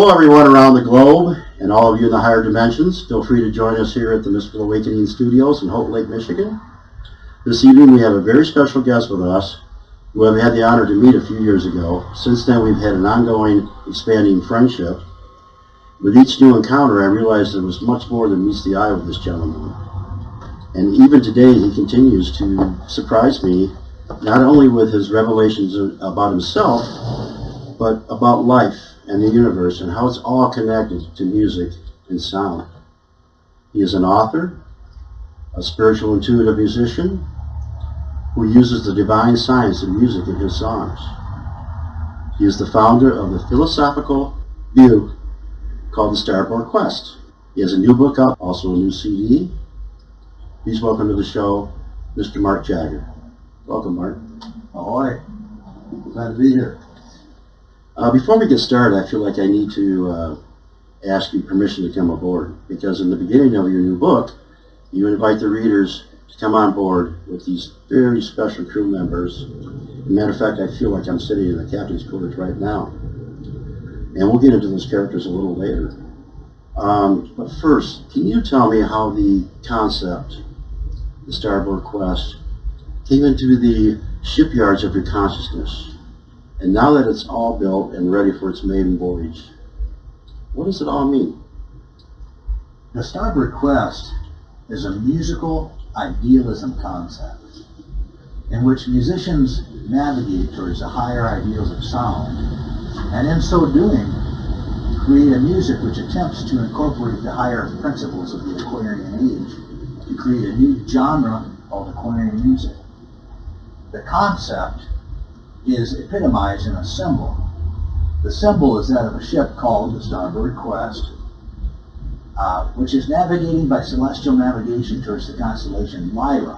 Hello everyone around the globe and all of you in the higher dimensions. Feel free to join us here at the Mystical Awakening Studios in Hope Lake, Michigan. This evening we have a very special guest with us who I've had the honor to meet a few years ago. Since then we've had an ongoing, expanding friendship. With each new encounter I realized there was much more than meets the eye with this gentleman. And even today he continues to surprise me, not only with his revelations about himself, but about life and the universe and how it's all connected to music and sound. He is an author, a spiritual intuitive musician who uses the divine science of music in his songs. He is the founder of the philosophical view called The Starboard Quest. He has a new book out, also a new CD. Please welcome to the show, Mr. Mark Jager. Welcome, Mark. Ahoy. Glad to be here. Before we get started, I feel like I need to ask you permission to come aboard, because in the beginning of your new book, you invite the readers to come on board with these very special crew members. As a matter of fact, I feel like I'm sitting in the captain's quarters right now. And we'll get into those characters a little later. But first, can you tell me how the concept, the Starboard Quest, came into the shipyards of your consciousness? And now that it's all built and ready for its maiden voyage, what does it all mean? The Starboard Quest is a musical idealism concept in which musicians navigate towards the higher ideals of sound, and in so doing, create a music which attempts to incorporate the higher principles of the Aquarian age to create a new genre called Aquarian music. The concept is epitomized in a symbol. The symbol is that of a ship called the Starboard Quest, which is navigating by celestial navigation towards the constellation Lyra,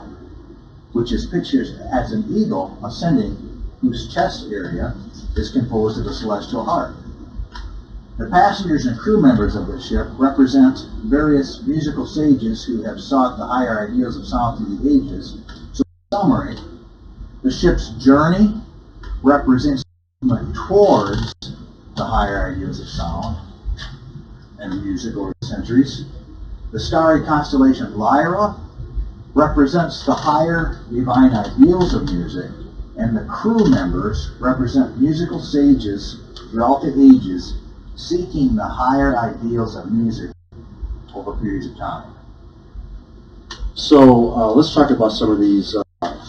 which is pictured as an eagle ascending, whose chest area is composed of a celestial heart. The passengers and crew members of the ship represent various musical sages who have sought the higher ideals of sound through the ages. So in summary, the ship's journey represents movement towards the higher ideals of sound and music over the centuries. The starry constellation Lyra represents the higher divine ideals of music, and the crew members represent musical sages throughout the ages seeking the higher ideals of music over periods of time. So let's talk about some of these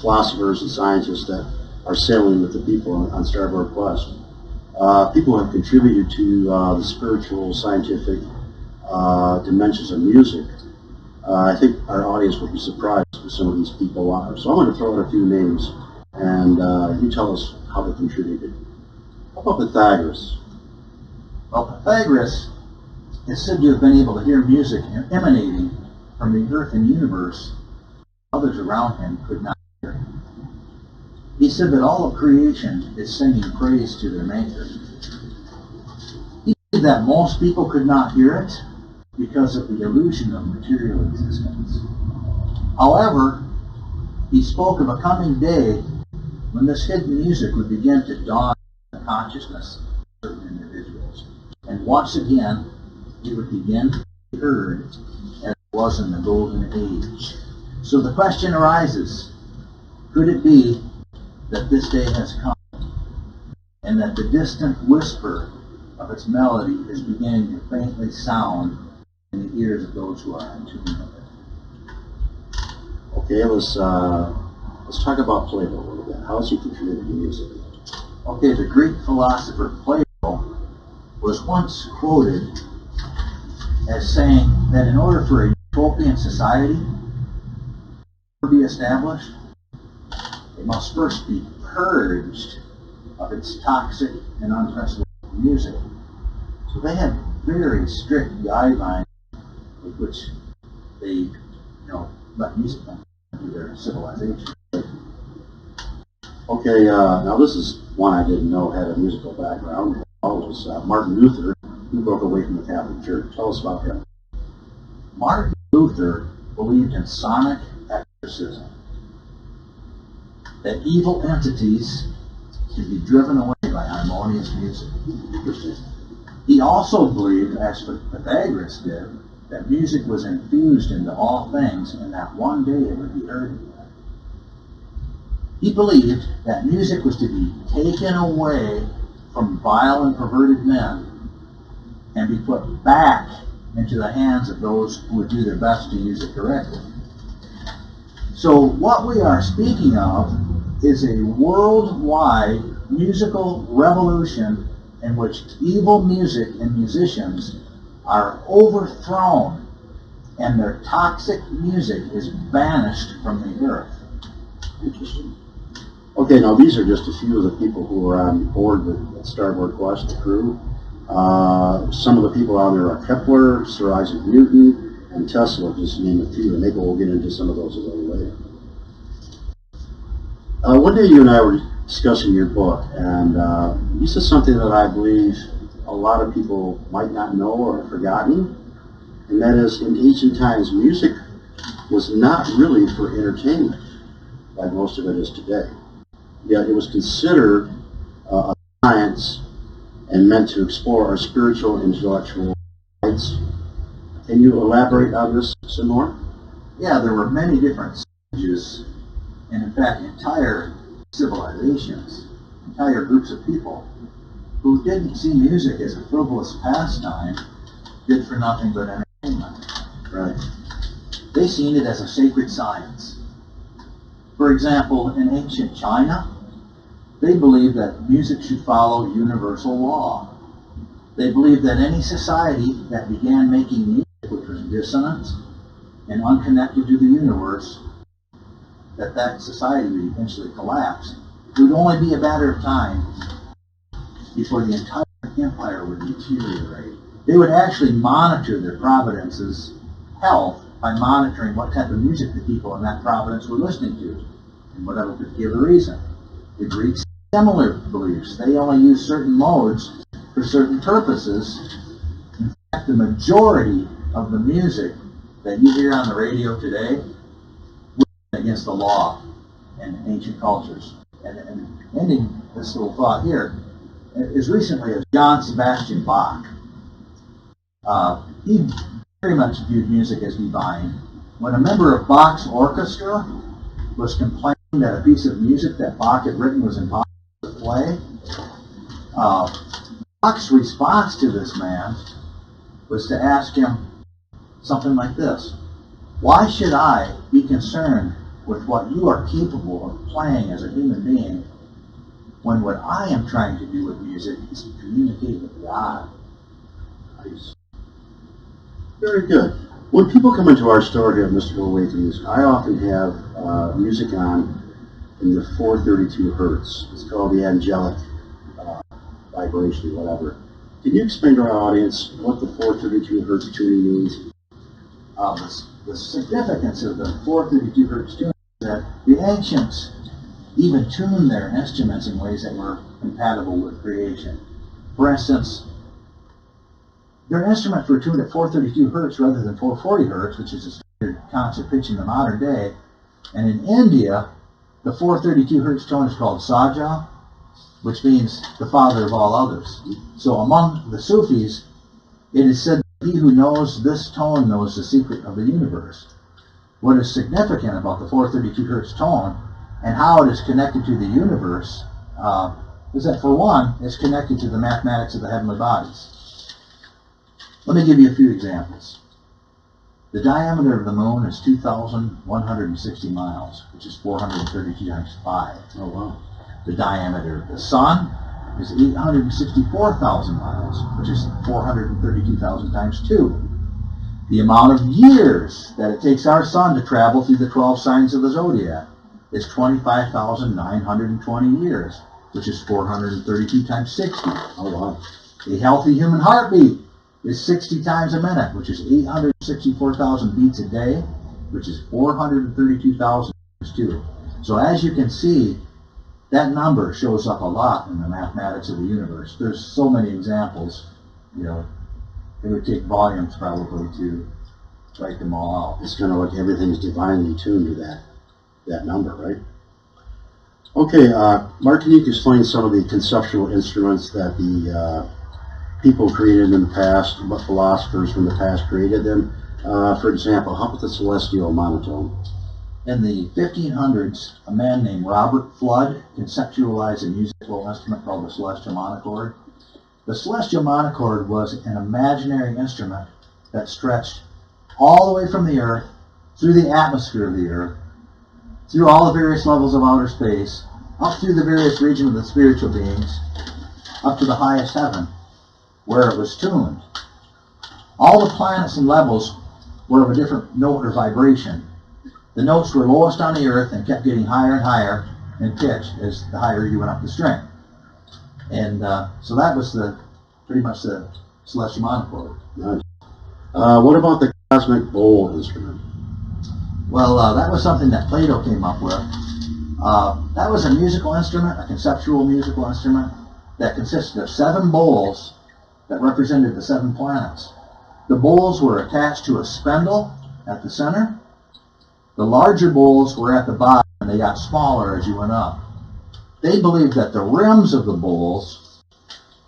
philosophers and scientists that are sailing with the people on Starboard Quest. People have contributed to the spiritual, scientific dimensions of music. I think our audience will be surprised who some of these people are. So I'm going to throw out a few names, and you tell us how they contributed. How about Pythagoras? Well, Pythagoras is said to have been able to hear music emanating from the earth and universe others around him could not hear. He said that all of creation is singing praise to their Maker. He said that most people could not hear it because of the illusion of material existence. However, he spoke of a coming day when this hidden music would begin to dawn in the consciousness of certain individuals. And once again, it would begin to be heard as it was in the Golden Age. So the question arises, could it be that this day has come, and that the distant whisper of its melody is beginning to faintly sound in the ears of those who are in tune with it? Okay, let's talk about Plato a little bit. How has he contributed to music? Okay, the Greek philosopher Plato was once quoted as saying that in order for a utopian society to be established, it must first be purged of its toxic and unprecedented music. So they had very strict guidelines with which they, let music into their civilization. Okay, now this is one I didn't know had a musical background. It was Martin Luther, who broke away from the Catholic Church. Tell us about him. Martin Luther believed in sonic exorcism, that evil entities can be driven away by harmonious music. Interesting. He also believed, as Pythagoras did, that music was infused into all things and that one day it would be heard again. He believed that music was to be taken away from vile and perverted men and be put back into the hands of those who would do their best to use it correctly. So what we are speaking of is a worldwide musical revolution in which evil music and musicians are overthrown and their toxic music is banished from the earth. Interesting. Okay, now these are just a few of the people who are on board with Starboard Quest, the crew. Some of the people on there are Kepler, Sir Isaac Newton, and Tesla, just to name a few, and maybe we'll get into some of those a little later. One day you and I were discussing your book, and you said something that I believe a lot of people might not know or have forgotten, and that is, in ancient times, music was not really for entertainment, like most of it is today. Yet it was considered a science and meant to explore our spiritual and intellectual rights. Can you elaborate on this some more? Yeah, there were many different stages, and in fact entire civilizations, entire groups of people who didn't see music as a frivolous pastime, good for nothing but entertainment. Right. They seen it as a sacred science. For example, in ancient China, they believed that music should follow universal law. They believed that any society that began making music which was dissonant and unconnected to the universe, that society would eventually collapse. It would only be a matter of time before the entire empire would deteriorate. They would actually monitor their province's health by monitoring what type of music the people in that province were listening to, and whatever particular reason. The Greeks had similar beliefs. They only used certain modes for certain purposes. In fact, the majority of the music that you hear on the radio today was against the law in ancient cultures. And ending this little thought here, as recently as John Sebastian Bach, he very much viewed music as divine. When a member of Bach's orchestra was complaining that a piece of music that Bach had written was impossible to play, Bach's response to this man was to ask him something like this: why should I be concerned with what you are capable of playing as a human being when what I am trying to do with music is to communicate with God? Nice. Very good. When people come into our store here at Mystical Awakenings, I often have music on in the 432 hertz. It's called the angelic vibration, whatever. Can you explain to our audience what the 432 hertz tuning means? The significance of the 432 hertz tuning is that the ancients even tuned their instruments in ways that were compatible with creation. For instance, their instruments were tuned at 432 hertz rather than 440 hertz, which is a standard concert pitch in the modern day. And in India, the 432 hertz tone is called Saja, which means the father of all others. So among the Sufis, it is said that he who knows this tone knows the secret of the universe. What is significant about the 432 hertz tone and how it is connected to the universe is that, for one, it's connected to the mathematics of the heavenly bodies. Let me give you a few examples. The diameter of the moon is 2,160 miles, which is 432 times 5. Oh, wow. The diameter of the sun is 864,000 miles, which is 432,000 times 2. The amount of years that it takes our sun to travel through the 12 signs of the zodiac is 25,920 years, which is 432 times 60. Oh, wow. A healthy human heartbeat is 60 times a minute, which is 864,000 beats a day, which is 432,000 times 2. So as you can see, that number shows up a lot in the mathematics of the universe. There's so many examples, you know, it would take volumes probably to write them all out. It's kind of like everything's divinely tuned to that number, right? Okay, Mark, can you explain some of the conceptual instruments that the people created in the past, what philosophers from the past created them. For example, how about the celestial monotone? In the 1500s, a man named Robert Flood conceptualized a musical instrument called the celestial monochord. The celestial monochord was an imaginary instrument that stretched all the way from the Earth, through the atmosphere of the Earth, through all the various levels of outer space, up through the various regions of the spiritual beings, up to the highest heaven, where it was tuned. All the planets and levels were of a different note or vibration. The notes were lowest on the Earth and kept getting higher and higher in pitch as the higher you went up the string. And so that was pretty much the celestial monochord. Nice. What about the cosmic bowl instrument? Well, that was something that Plato came up with. That was a musical instrument, a conceptual musical instrument, that consisted of 7 bowls that represented the 7 planets. The bowls were attached to a spindle at the center. The larger bowls were at the bottom, and they got smaller as you went up. They believed that the rims of the bowls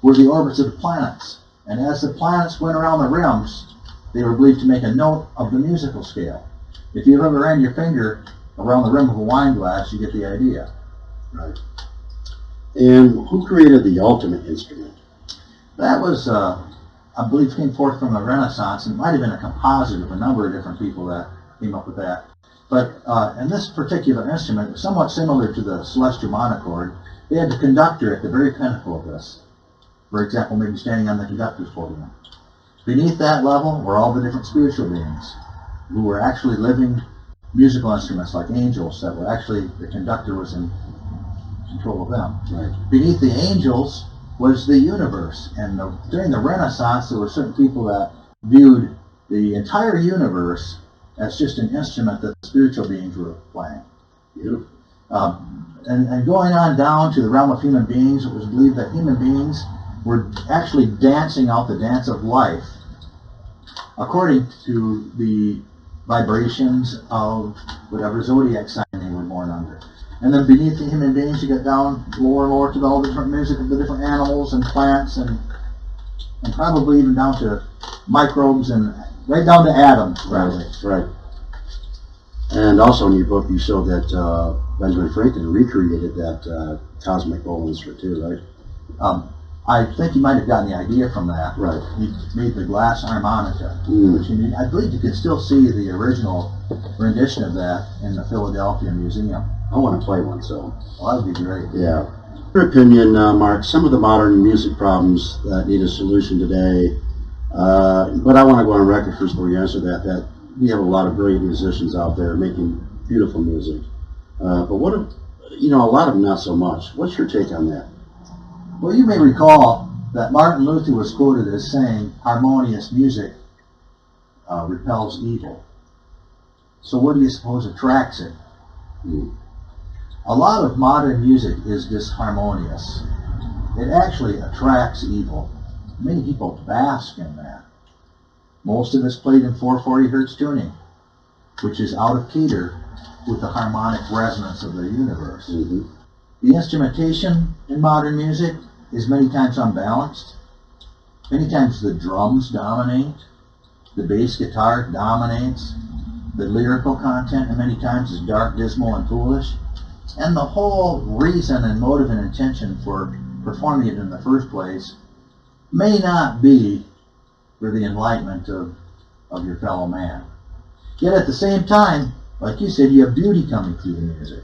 were the orbits of the planets, and as the planets went around the rims, they were believed to make a note of the musical scale. If you've ever ran your finger around the rim of a wine glass, you get the idea. Right. And who created the ultimate instrument? That was, I believe, came forth from the Renaissance, and it might have been a composite of a number of different people that came up with that. But in this particular instrument, somewhat similar to the celestial monochord, they had the conductor at the very pinnacle of this. For example, maybe standing on the conductor's podium. Beneath that level were all the different spiritual beings who were actually living musical instruments like angels that were actually, the conductor was in control of them. Right. Beneath the angels was the universe. And during the Renaissance, there were certain people that viewed the entire universe as just an instrument that the spiritual beings were playing. Beautiful. And going on down to the realm of human beings, it was believed that human beings were actually dancing out the dance of life according to the vibrations of whatever zodiac sign they were born under. And then beneath the human beings, you get down lower and lower to all the different music of the different animals and plants, and probably even down to microbes and right down to atoms. Probably. Right. And also in your book, you showed that Benjamin Franklin recreated that cosmic bowl instrument too, right? I think he might have gotten the idea from that. Right. He made the glass harmonica, which I believe you can still see the original rendition of that in the Philadelphia Museum. I want to play one, so. Well, that would be great. Yeah. In your opinion, Mark, some of the modern music problems that need a solution today, but I want to go on record first before you answer that we have a lot of brilliant musicians out there making beautiful music. But what if, a lot of them not so much. What's your take on that? Well, you may recall that Martin Luther was quoted as saying, harmonious music repels evil. So what do you suppose attracts it? A lot of modern music is disharmonious. It actually attracts evil. Many people bask in that. Most of it's played in 440 Hz tuning, which is out of keter with the harmonic resonance of the universe. The instrumentation in modern music is many times unbalanced. Many times the drums dominate, the bass guitar dominates, the lyrical content and many times is dark, dismal, and foolish. And the whole reason and motive and intention for performing it in the first place may not be for the enlightenment of your fellow man. Yet at the same time, like you said, you have beauty coming through the music.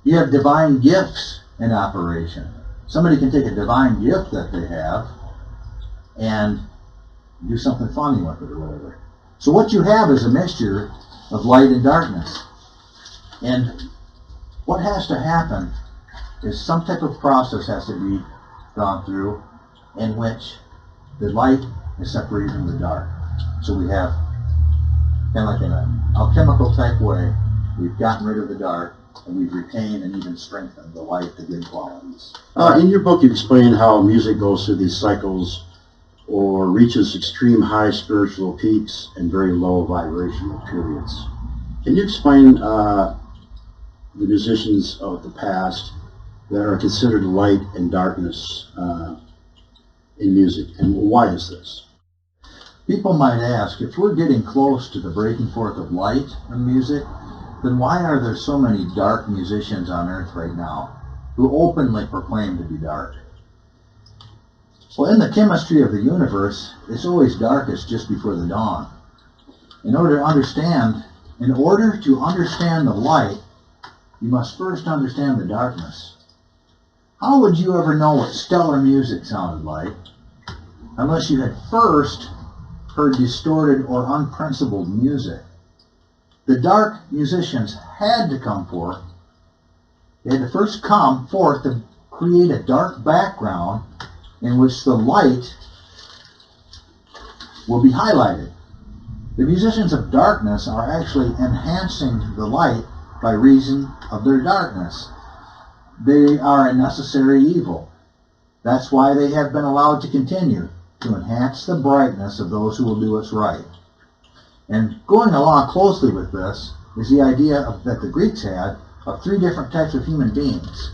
You have divine gifts in operation. Somebody can take a divine gift that they have and do something funny with it or whatever. So what you have is a mixture of light and darkness. And what has to happen is some type of process has to be gone through in which the light is separated from the dark. So we have, kind of like in an alchemical type way, we've gotten rid of the dark and we've retained and even strengthened the light, the good qualities. In your book, you explain how music goes through these cycles or reaches extreme high spiritual peaks and very low vibrational periods. Can you explain the musicians of the past that are considered light and darkness? in music, and why is this? People might ask, if we're getting close to the breaking forth of light in music, then why are there so many dark musicians on earth right now who openly proclaim to be dark? Well, in the chemistry of the universe, it's always darkest just before the dawn. In order to understand the light, you must first understand the darkness. How would you ever know what stellar music sounded like unless you had first heard distorted or unprincipled music? The dark musicians had to come forth. They had to first come forth to create a dark background in which the light will be highlighted. The musicians of darkness are actually enhancing the light by reason of their darkness. They are a necessary evil. That's why they have been allowed to continue to enhance the brightness of those who will do what's right. And going along closely with this is the idea that the Greeks had of three different types of human beings: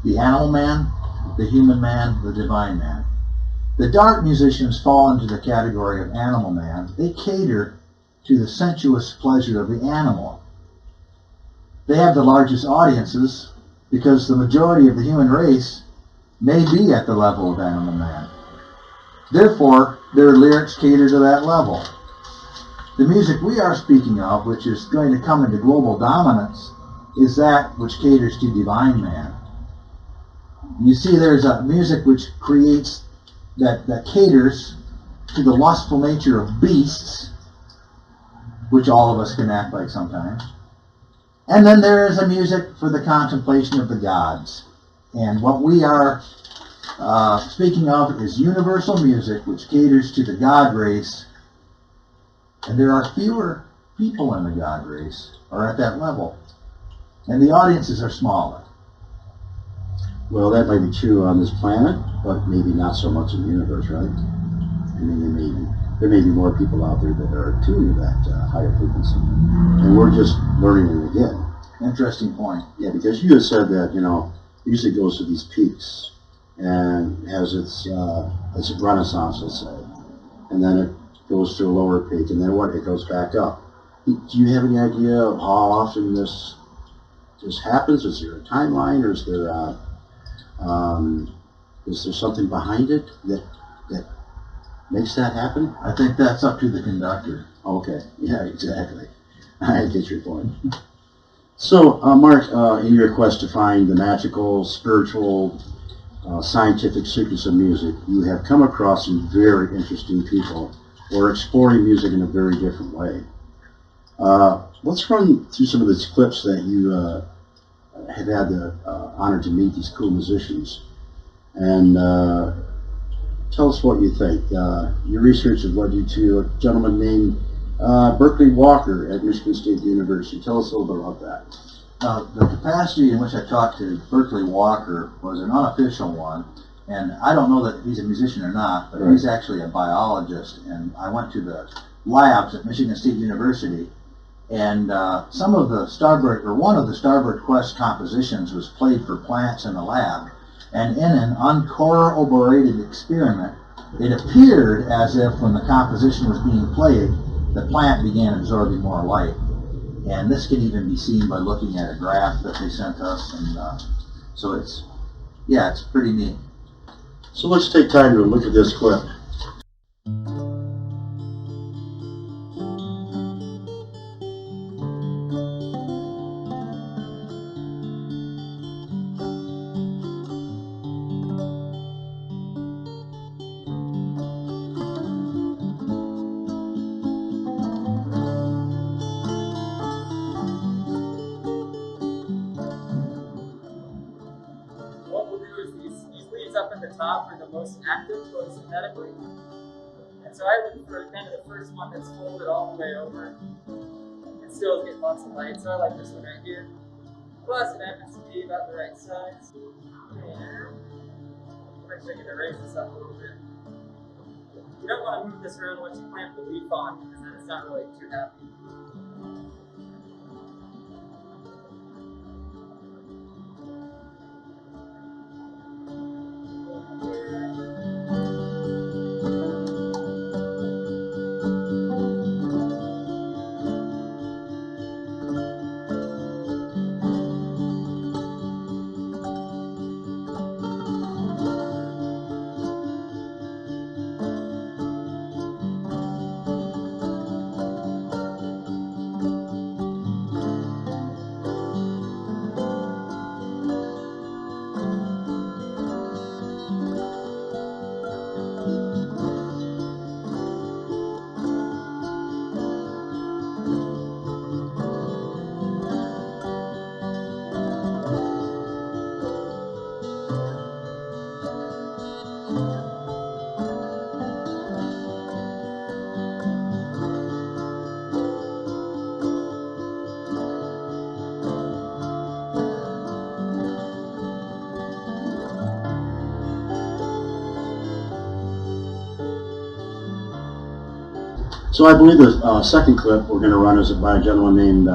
the animal man, the human man, the divine man. The dark musicians fall into the category of animal man. They cater to the sensuous pleasure of the animal. They have the largest audiences because the majority of the human race may be at the level of animal man. Therefore, their lyrics cater to that level. The music we are speaking of, which is going to come into global dominance, is that which caters to divine man. You see, there's a music which creates, that caters to the lustful nature of beasts, which all of us can act like sometimes. And then there is a music for the contemplation of the gods. And what we are speaking of is universal music, which caters to the God race. And there are fewer people in the God race, or at that level. And the audiences are smaller. Well, that might be true on this planet, but maybe not so much in the universe, right? I mean, there may be more people out there that are attuned to that higher frequency, and we're just learning it again. Interesting point. Yeah, because you had said that, music goes to these peaks and has its renaissance, let's say, and then it goes to a lower peak, and then it goes back up. Do you have any idea of how often this happens? Is there a timeline, or is there something behind it that makes that happen? I think that's up to the conductor. Okay, yeah, exactly. I get your point. So, Mark, in your quest to find the magical, spiritual, scientific secrets of music, you have come across some very interesting people who are exploring music in a very different way. Let's run through some of these clips that you have had the honor to meet these cool musicians, and tell us what you think. Your research has led you to a gentleman named Berkeley Walker at Michigan State University. Tell us a little bit about that. The capacity in which I talked to Berkeley Walker was an unofficial one, and I don't know that he's a musician or not, but he's actually a biologist, and I went to the labs at Michigan State University, and one of the Starboard Quest compositions was played for plants in the lab, and in an uncorroborated experiment, it appeared as if when the composition was being played, the plant began absorbing more light. And this can even be seen by looking at a graph that they sent us, and so it's pretty neat. So let's take time to look at this clip. What we'll do is these leaves up at the top are the most active photosynthetically. And so I look for kind of the first one that's folded all the way over and still get lots of light. So I like this one right here. Plus it happens to be about the right size. And I'm actually going to raise this up a little bit. You don't want to move this around once you plant the leaf on, because then it's not really too happy. So I believe the second clip we're going to run is by a gentleman named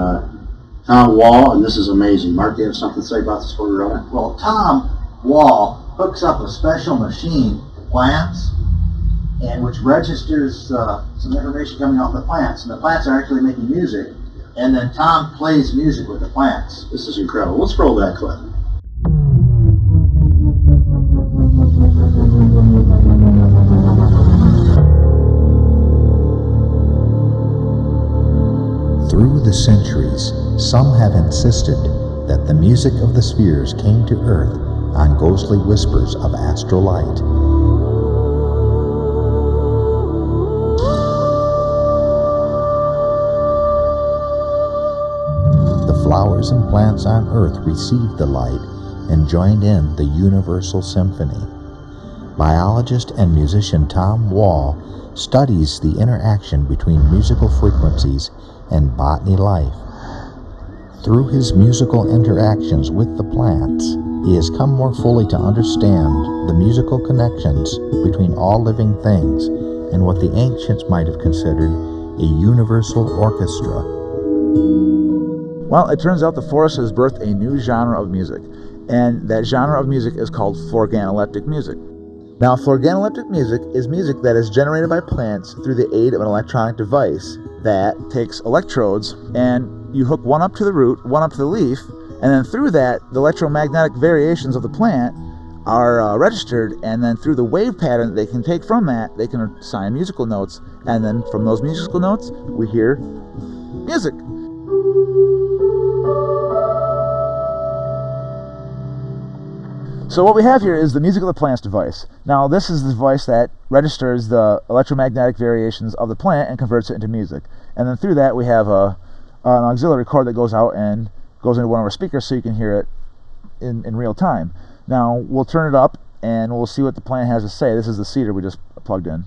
Tom Wall, and this is amazing. Mark, do you have something to say about this before we run it? Well, Tom Wall hooks up a special machine to plants, and which registers some information coming off the plants. And the plants are actually making music, and then Tom plays music with the plants. This is incredible. Let's roll that clip. Through the centuries, some have insisted that the music of the spheres came to Earth on ghostly whispers of astral light. The flowers and plants on Earth received the light and joined in the universal symphony. Biologist and musician Tom Wall studies the interaction between musical frequencies and botany life. Through his musical interactions with the plants, he has come more fully to understand the musical connections between all living things and what the ancients might have considered a universal orchestra. Well, it turns out the forest has birthed a new genre of music, and that genre of music is called Florganoleptic music. Now, Florganoleptic music is music that is generated by plants through the aid of an electronic device that takes electrodes, and you hook one up to the root, one up to the leaf, and then through that, the electromagnetic variations of the plant are registered, and then through the wave pattern that they can take from that, they can assign musical notes, and then from those musical notes, we hear music. So what we have here is the music of the plants device. Now this is the device that registers the electromagnetic variations of the plant and converts it into music. And then through that we have an auxiliary cord that goes out and goes into one of our speakers so you can hear it in real time. Now we'll turn it up and we'll see what the plant has to say. This is the cedar we just plugged in.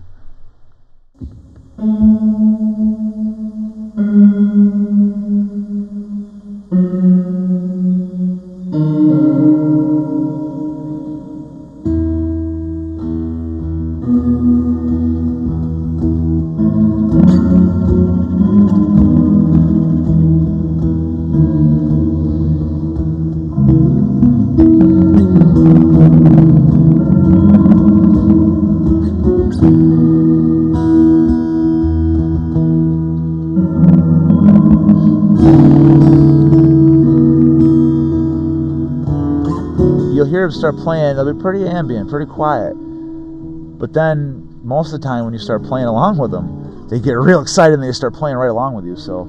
You'll hear them start playing, they'll be pretty ambient, pretty quiet. But then, most of the time when you start playing along with them, they get real excited and they start playing right along with you. So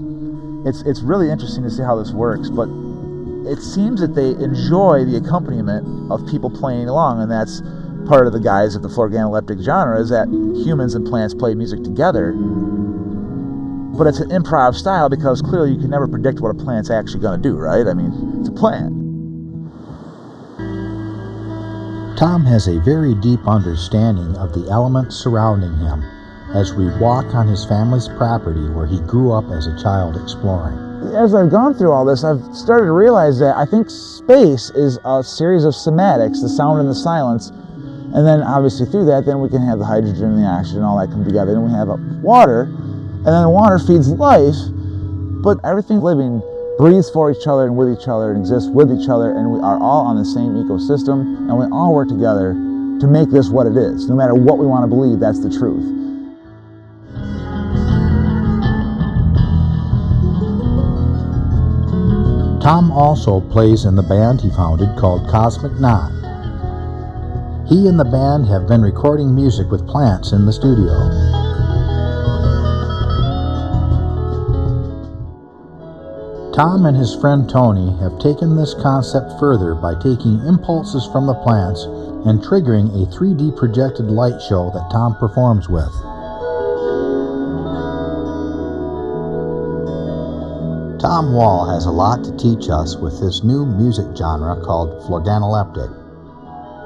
it's really interesting to see how this works. But it seems that they enjoy the accompaniment of people playing along, and that's part of the guise of the Florganoleptic genre, is that humans and plants play music together. But it's an improv style because clearly you can never predict what a plant's actually going to do, right? I mean, it's a plant. Tom has a very deep understanding of the elements surrounding him as we walk on his family's property where he grew up as a child exploring. As I've gone through all this, I've started to realize that I think space is a series of somatics, the sound and the silence, and then obviously through that, then we can have the hydrogen and the oxygen, all that come together, and we have water, and then water feeds life, but everything living breathes for each other and with each other and exists with each other, and we are all on the same ecosystem, and we all work together to make this what it is. No matter what we want to believe, that's the truth. Tom also plays in the band he founded called Cosmic Knot. He and the band have been recording music with plants in the studio. Tom and his friend Tony have taken this concept further by taking impulses from the plants and triggering a 3D projected light show that Tom performs with. Tom Wall has a lot to teach us with this new music genre called Florganoleptic.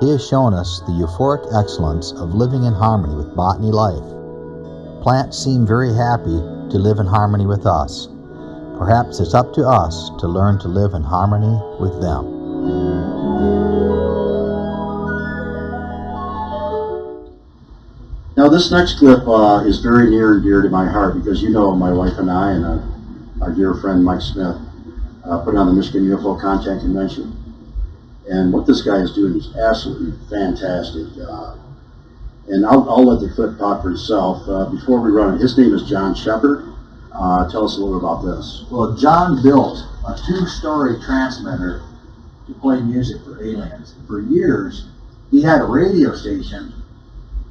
He has shown us the euphoric excellence of living in harmony with botany life. Plants seem very happy to live in harmony with us. Perhaps it's up to us to learn to live in harmony with them. Now this next clip is very near and dear to my heart because you know my wife and I and our dear friend Mike Smith put on the Michigan UFO Contact Convention. And what this guy is doing is absolutely fantastic. And I'll let the clip talk for itself. Before we run it, his name is John Shepard. Tell us a little about this. Well, John built a 2-story transmitter to play music for aliens. For years, he had a radio station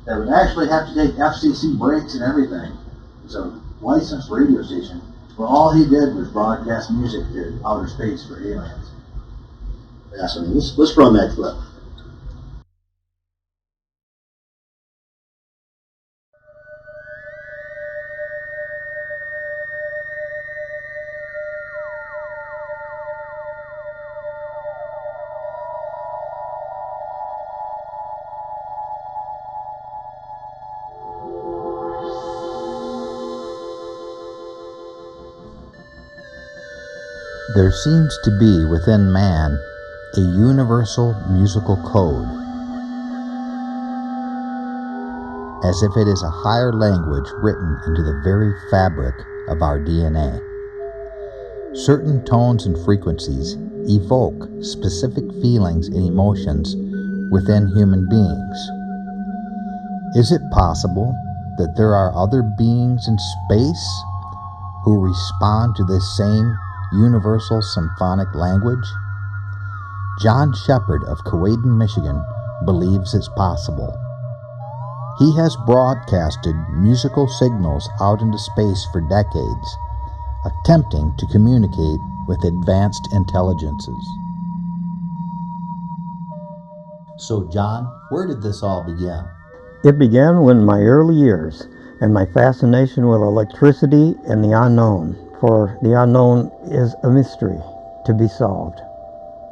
that would actually have to take FCC breaks and everything. It's a licensed radio station where all he did was broadcast music to outer space for aliens. Fascinating. Let's run that clip. There seems to be within man a universal musical code, as if it is a higher language written into the very fabric of our DNA. Certain tones and frequencies evoke specific feelings and emotions within human beings. Is it possible that there are other beings in space who respond to this same universal symphonic language? John Shepard of Kewadin, Michigan, believes it's possible. He has broadcasted musical signals out into space for decades, attempting to communicate with advanced intelligences. So, John, where did this all begin? It began in my early years and my fascination with electricity and the unknown, for the unknown is a mystery to be solved.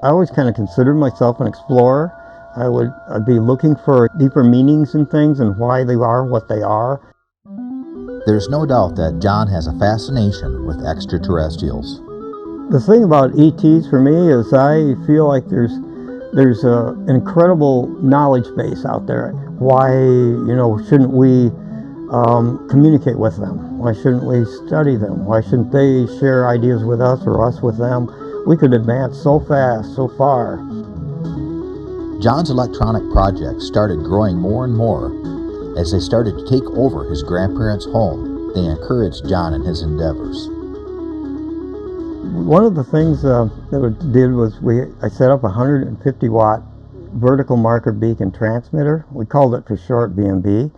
I always kind of considered myself an explorer. I'd be looking for deeper meanings in things and why they are what they are. There's no doubt that John has a fascination with extraterrestrials. The thing about ETs for me is I feel like there's an incredible knowledge base out there. Why, shouldn't we communicate with them? Why shouldn't we study them? Why shouldn't they share ideas with us or us with them? We could advance so fast, so far. John's electronic project started growing more and more. As they started to take over his grandparents' home, they encouraged John in his endeavors. One of the things that we did was I set up a 150-watt vertical marker beacon transmitter. We called it for short BMB.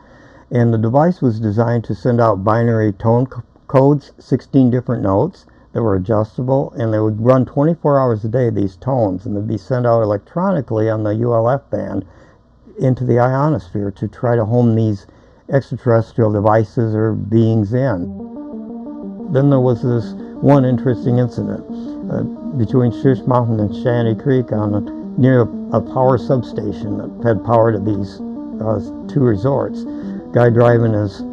And the device was designed to send out binary tone codes, 16 different notes that were adjustable, and they would run 24 hours a day, these tones, and they'd be sent out electronically on the ULF band into the ionosphere to try to home these extraterrestrial devices or beings in. Then there was this one interesting incident between Shush Mountain and Shanty Creek near a power substation that fed power to these 2 resorts. Guy driving his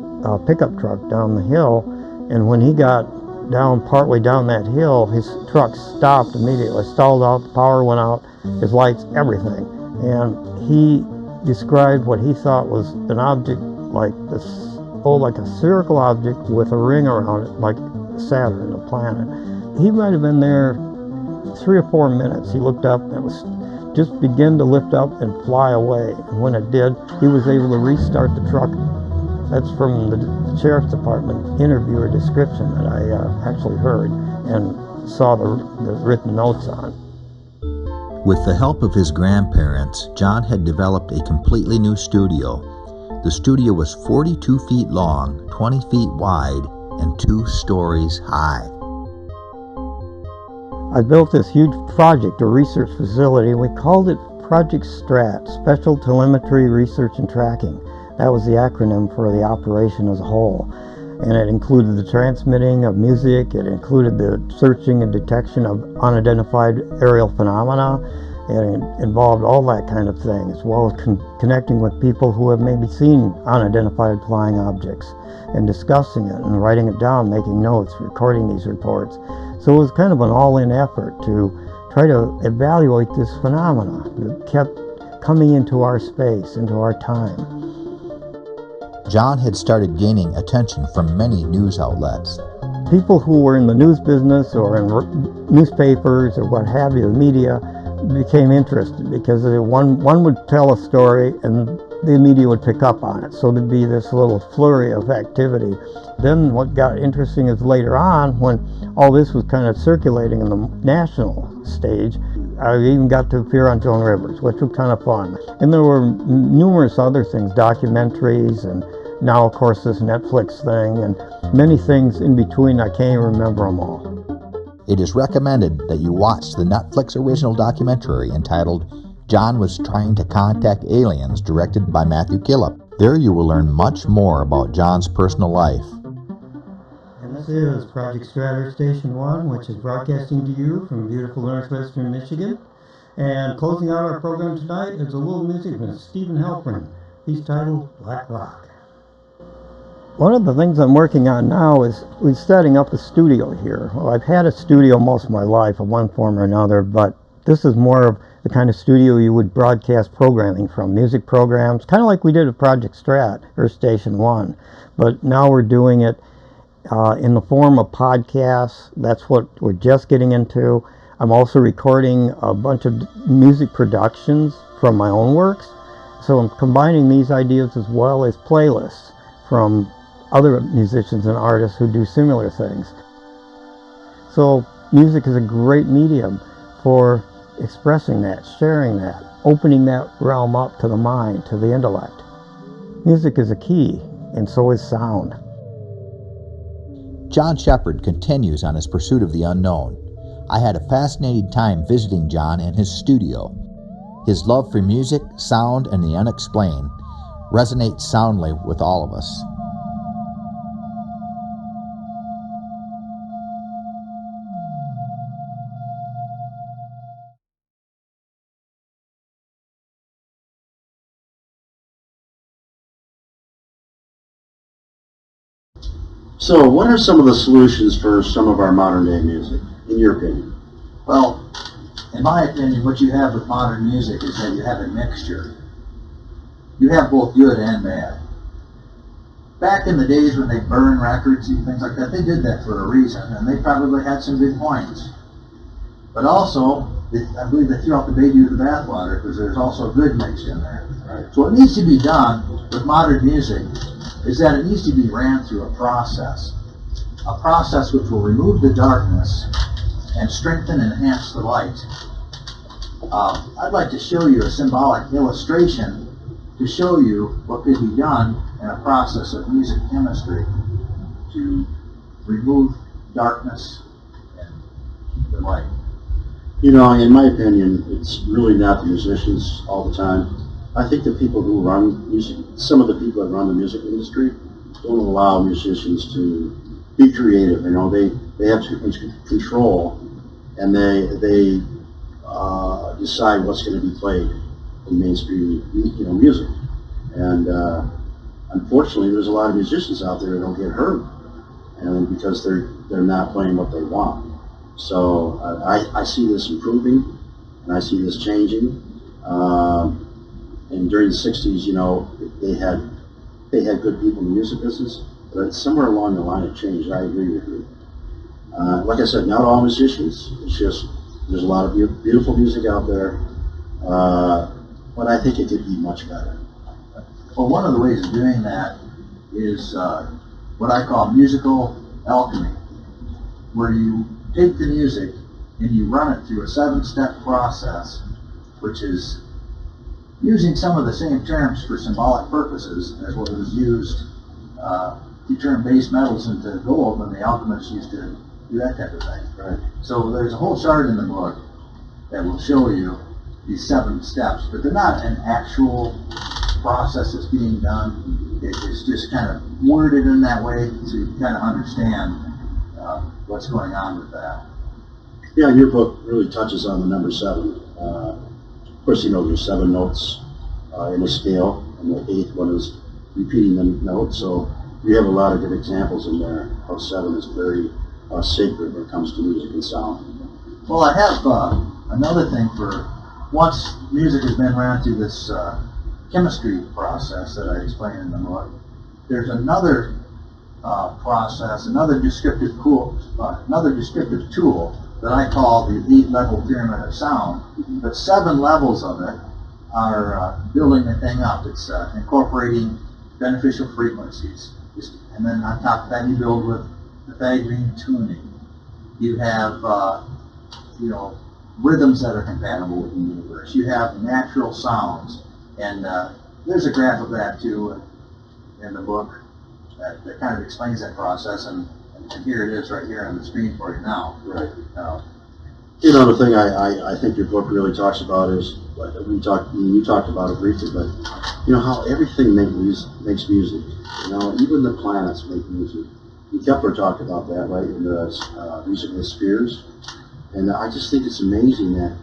pickup truck down the hill, and when he got partway down that hill, his truck stopped immediately, stalled out, the power went out, his lights, everything. And he described what he thought was an object like a spherical object with a ring around it, like Saturn, a planet. He might have been there 3 or 4 minutes. He looked up and it was just began to lift up and fly away. And when it did, he was able to restart the truck. That's from the Sheriff's Department interviewer description that I actually heard and saw the written notes on. With the help of his grandparents, John had developed a completely new studio. The studio was 42 feet long, 20 feet wide, and 2 stories high. I built this huge project, a research facility, and we called it Project STRAT, Special Telemetry Research and Tracking. That was the acronym for the operation as a whole. And it included the transmitting of music, it included the searching and detection of unidentified aerial phenomena, and it involved all that kind of thing, as well as connecting with people who have maybe seen unidentified flying objects, and discussing it and writing it down, making notes, recording these reports. So it was kind of an all-in effort to try to evaluate this phenomena that kept coming into our space, into our time. John had started gaining attention from many news outlets. People who were in the news business or in newspapers or what have you, the media, became interested because one would tell a story and the media would pick up on it. So there'd be this little flurry of activity. Then what got interesting is later on, when all this was kind of circulating in the national stage, I even got to appear on Joan Rivers, which was kind of fun. And there were numerous other things, documentaries, and now of course this Netflix thing, and many things in between. I can't even remember them all. It is recommended that you watch the Netflix original documentary entitled John Was Trying to Contact Aliens, directed by Matthew Killip. There you will learn much more about John's personal life. And this is Project Stratter Station 1, which is broadcasting to you from beautiful northwestern Michigan. And closing out our program tonight is a little music from Stephen Halpern. He's titled Black Rock. One of the things I'm working on now is we're setting up a studio here. Well, I've had a studio most of my life in one form or another, but this is more of the kind of studio you would broadcast programming from, music programs, kind of like we did at Project Strat or Station 1. But now we're doing it in the form of podcasts. That's what we're just getting into. I'm also recording a bunch of music productions from my own works. So I'm combining these ideas as well as playlists from other musicians and artists who do similar things. So music is a great medium for expressing that, sharing that, opening that realm up to the mind, to the intellect. Music is a key, and so is sound. John Shepherd continues on his pursuit of the unknown. I had a fascinating time visiting John in his studio. His love for music, sound, and the unexplained resonates soundly with all of us. So, what are some of the solutions for some of our modern day music, in your opinion? Well, in my opinion, what you have with modern music is that you have a mixture. You have both good and bad. Back in the days when they burned records and things like that, they did that for a reason, and they probably had some good points. But also, I believe they threw out the baby with the bathwater because there's also good mixed in there. Right. So what needs to be done with modern music is that it needs to be ran through a process which will remove the darkness and strengthen and enhance the light. I'd like to show you a symbolic illustration to show you what could be done in a process of music chemistry to remove darkness and the light. You know, in my opinion, it's really not the musicians all the time. I think the people who run music, some of the people that run the music industry, don't allow musicians to be creative. You know, they have too much control, and they decide what's going to be played in mainstream, music. And unfortunately, there's a lot of musicians out there that don't get heard, and because they're not playing what they want. So I see this improving, and I see this changing. And during the 60s, they had good people in the music business, but somewhere along the line it changed. I agree with you. Like I said, not all musicians. It's just there's a lot of beautiful music out there, but I think it could be much better. Well, one of the ways of doing that is what I call musical alchemy, where you take the music and you run it through a 7-step process, which is using some of the same terms for symbolic purposes as what was used to turn base metals into gold when the alchemists used to do that type of thing. Right. So there's a whole chart in the book that will show you these 7 steps, but they're not an actual process that's being done. It's just kind of worded in that way so you kind of understand what's going on with that. Yeah, your book really touches on the number 7. Of course, there's 7 notes in a scale, and the 8th one is repeating the note. So you have a lot of good examples in there how 7 is very sacred when it comes to music and sound. Well, I have another thing for once music has been ran through this chemistry process that I explained in the book. there's another process, another descriptive tool that I call the 8-level pyramid of sound. But 7 levels of it are building the thing up. It's incorporating beneficial frequencies. And then on top of that, you build with Pythagorean tuning. You have, rhythms that are compatible with the universe. You have natural sounds. And there's a graph of that too in the book that kind of explains that process. And here it is right here on the screen for you now. Right. The thing I think your book really talks about is, you talked about it briefly, but how everything makes music. Even the planets make music. And Kepler talked about that, right, in the musical spheres. And I just think it's amazing that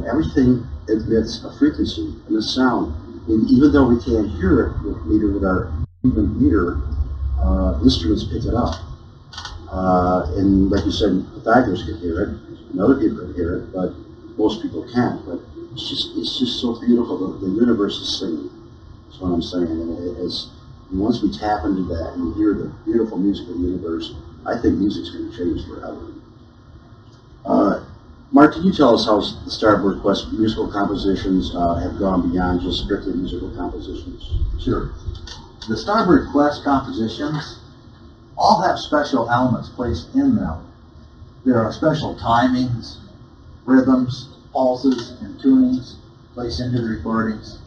everything emits a frequency and a sound. And even though we can't hear it with our human ear, instruments pick it up. And like you said, Pythagoras could hear it, and other people could hear it, but most people can't. But it's just so beautiful. The universe is singing. That's what I'm saying. And once we tap into that and hear the beautiful music of the universe, I think music's going to change forever. Mark, can you tell us how the Starboard Quest musical compositions have gone beyond just strictly musical compositions? Sure. The Starboard Quest compositions all have special elements placed in them. There are special timings, rhythms, pulses, and tunings placed into the recordings.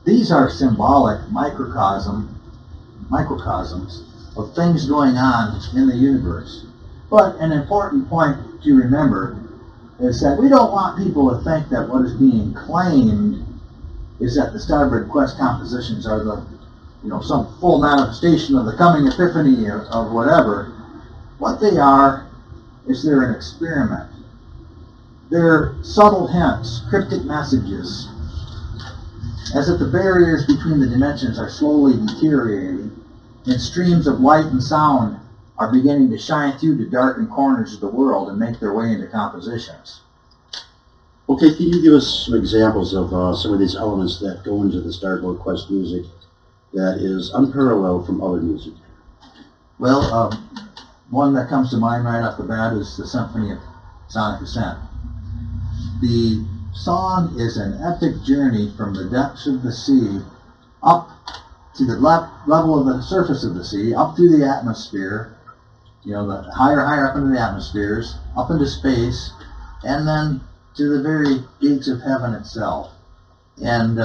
These are symbolic microcosms of things going on in the universe. But an important point to remember is that we don't want people to think that what is being claimed is that the Starboard Quest compositions are some full manifestation of the coming epiphany of whatever. What they are is they're an experiment. They're subtle hints, cryptic messages, as if the barriers between the dimensions are slowly deteriorating, and streams of light and sound are beginning to shine through the darkened corners of the world and make their way into compositions. Okay, can you give us some examples of some of these elements that go into the Starboard Quest music that is unparalleled from other music? Well, one that comes to mind right off the bat is the Symphony of Sonic Ascent. The song is an epic journey from the depths of the sea up to the level of the surface of the sea, up through the atmosphere, the higher up into the atmospheres, up into space, and then to the very gates of heaven itself. And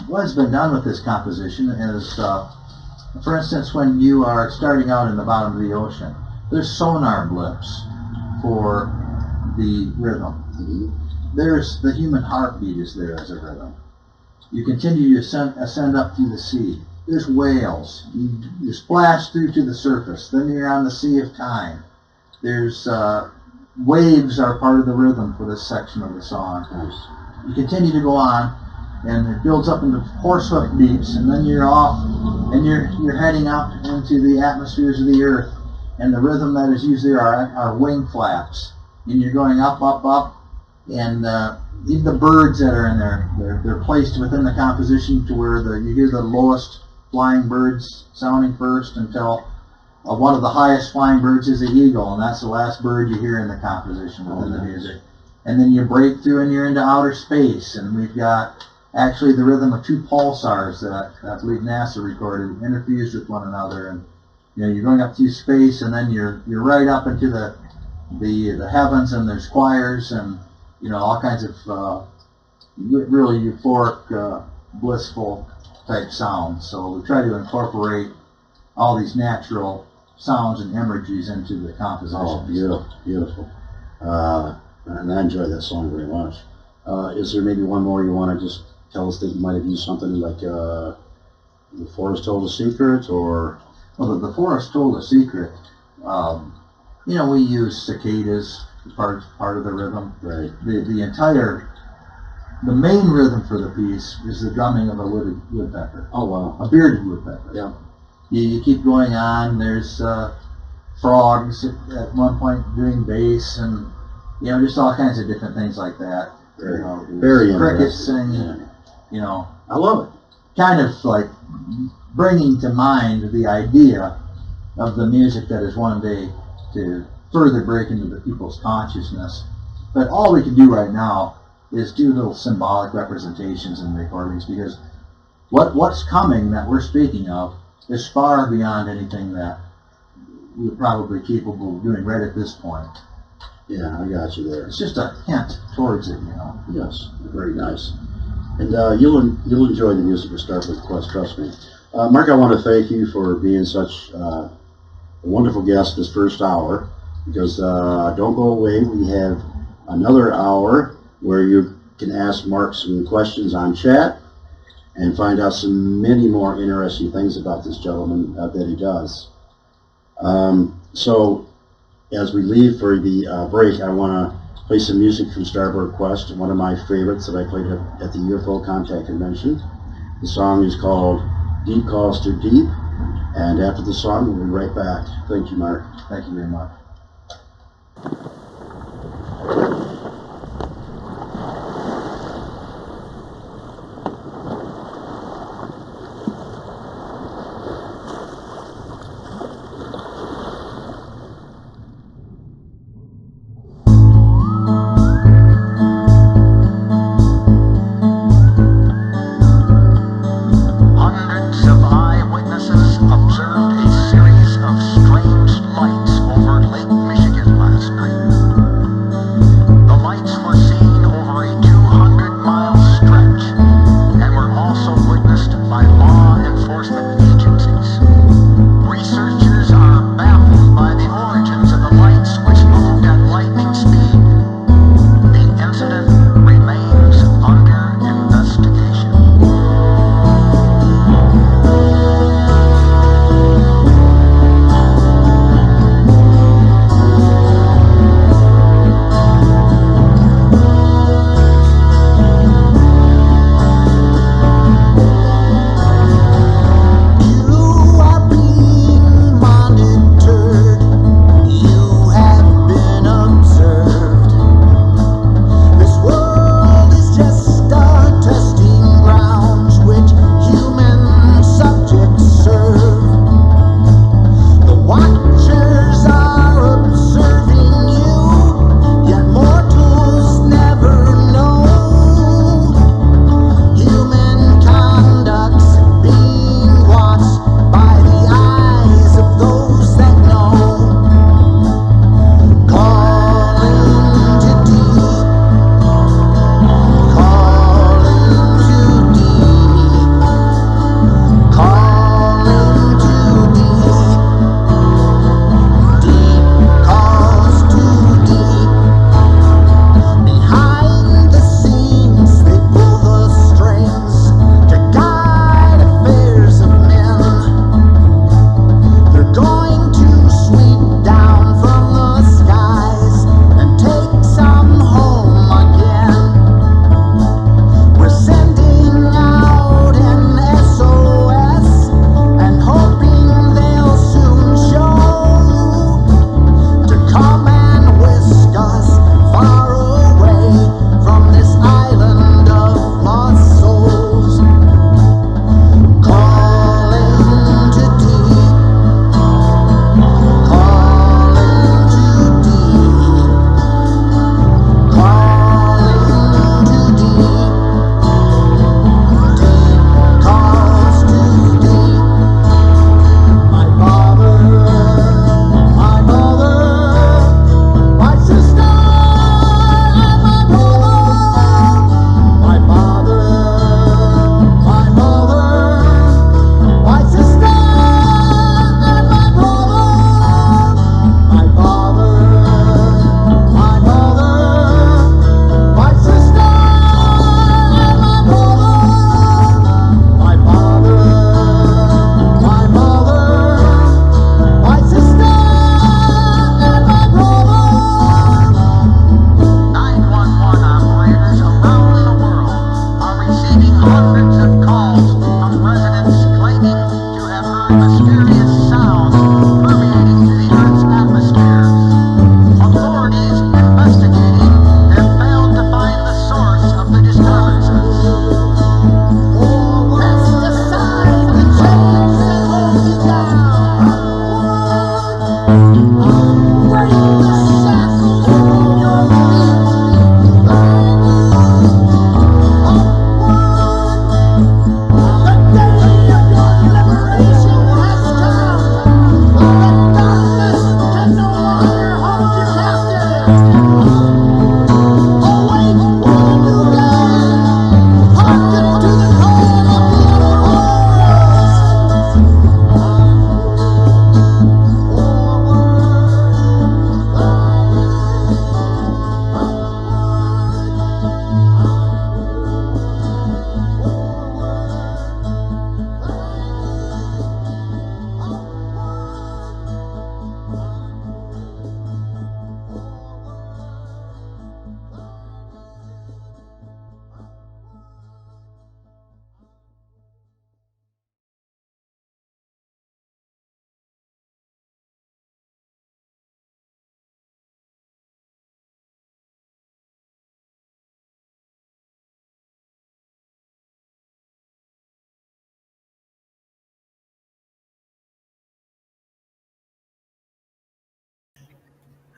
what has been done with this composition is, for instance, when you are starting out in the bottom of the ocean, there's sonar blips for the rhythm. Mm-hmm. There's the human heartbeat is there as a rhythm. You continue to ascend up through the sea. There's whales. You splash through to the surface. Then you're on the sea of time. There's waves are part of the rhythm for this section of the song. Nice. You continue to go on, and it builds up into horsehoof beats, and then you're off, and you're heading up into the atmospheres of the earth. And the rhythm that is used there are wing flaps, and you're going up, up, up, and even the birds that are in there, they're placed within the composition to where you hear the lowest flying birds sounding first until one of the highest flying birds is the eagle, and that's the last bird you hear in the composition within the music. And then you break through and you're into outer space, and we've got actually the rhythm of 2 pulsars that I believe NASA recorded interfused with one another, and you're going up through space, and then you're right up into the heavens, and there's choirs and all kinds of really euphoric, blissful type sounds. So we try to incorporate all these natural sounds and imageries into the compositions. Oh, beautiful, beautiful. And I enjoy that song very much. Is there maybe one more you want to just tell us that you might have used something like The Forest Told a Secret, or? Well, the Forest Told a Secret. We use cicadas as part of the rhythm. Right. The main rhythm for the piece is the drumming of a woodpecker. Oh, wow. A bearded woodpecker. Yeah. You keep going on. There's frogs at one point doing bass, and just all kinds of different things like that. Very crickets interesting. singing. Yeah. I love it. Kind of like bringing to mind the idea of the music that is one day to further break into the people's consciousness. But all we can do right now is do little symbolic representations in recordings, because what's coming that we're speaking of is far beyond anything that we're probably capable of doing right at this point. Yeah, I got you there. It's just a hint towards it, you know. Yes, very nice. And you'll enjoy the music of Starboard Quest, trust me. Mark, I want to thank you for being such a wonderful guest this first hour, because don't go away. We have another hour where you can ask Mark some questions on chat and find out some many more interesting things about this gentleman that he does. So as we leave for the break, I want to play some music from Starboard Quest, one of my favorites that I played at the UFO Contact Convention. The song is called Deep Calls to Deep, and after the song, we'll be right back. Thank you, Mark. Thank you very much. Hundreds of eyewitnesses observed a series of strange lights over Lake Michigan last night.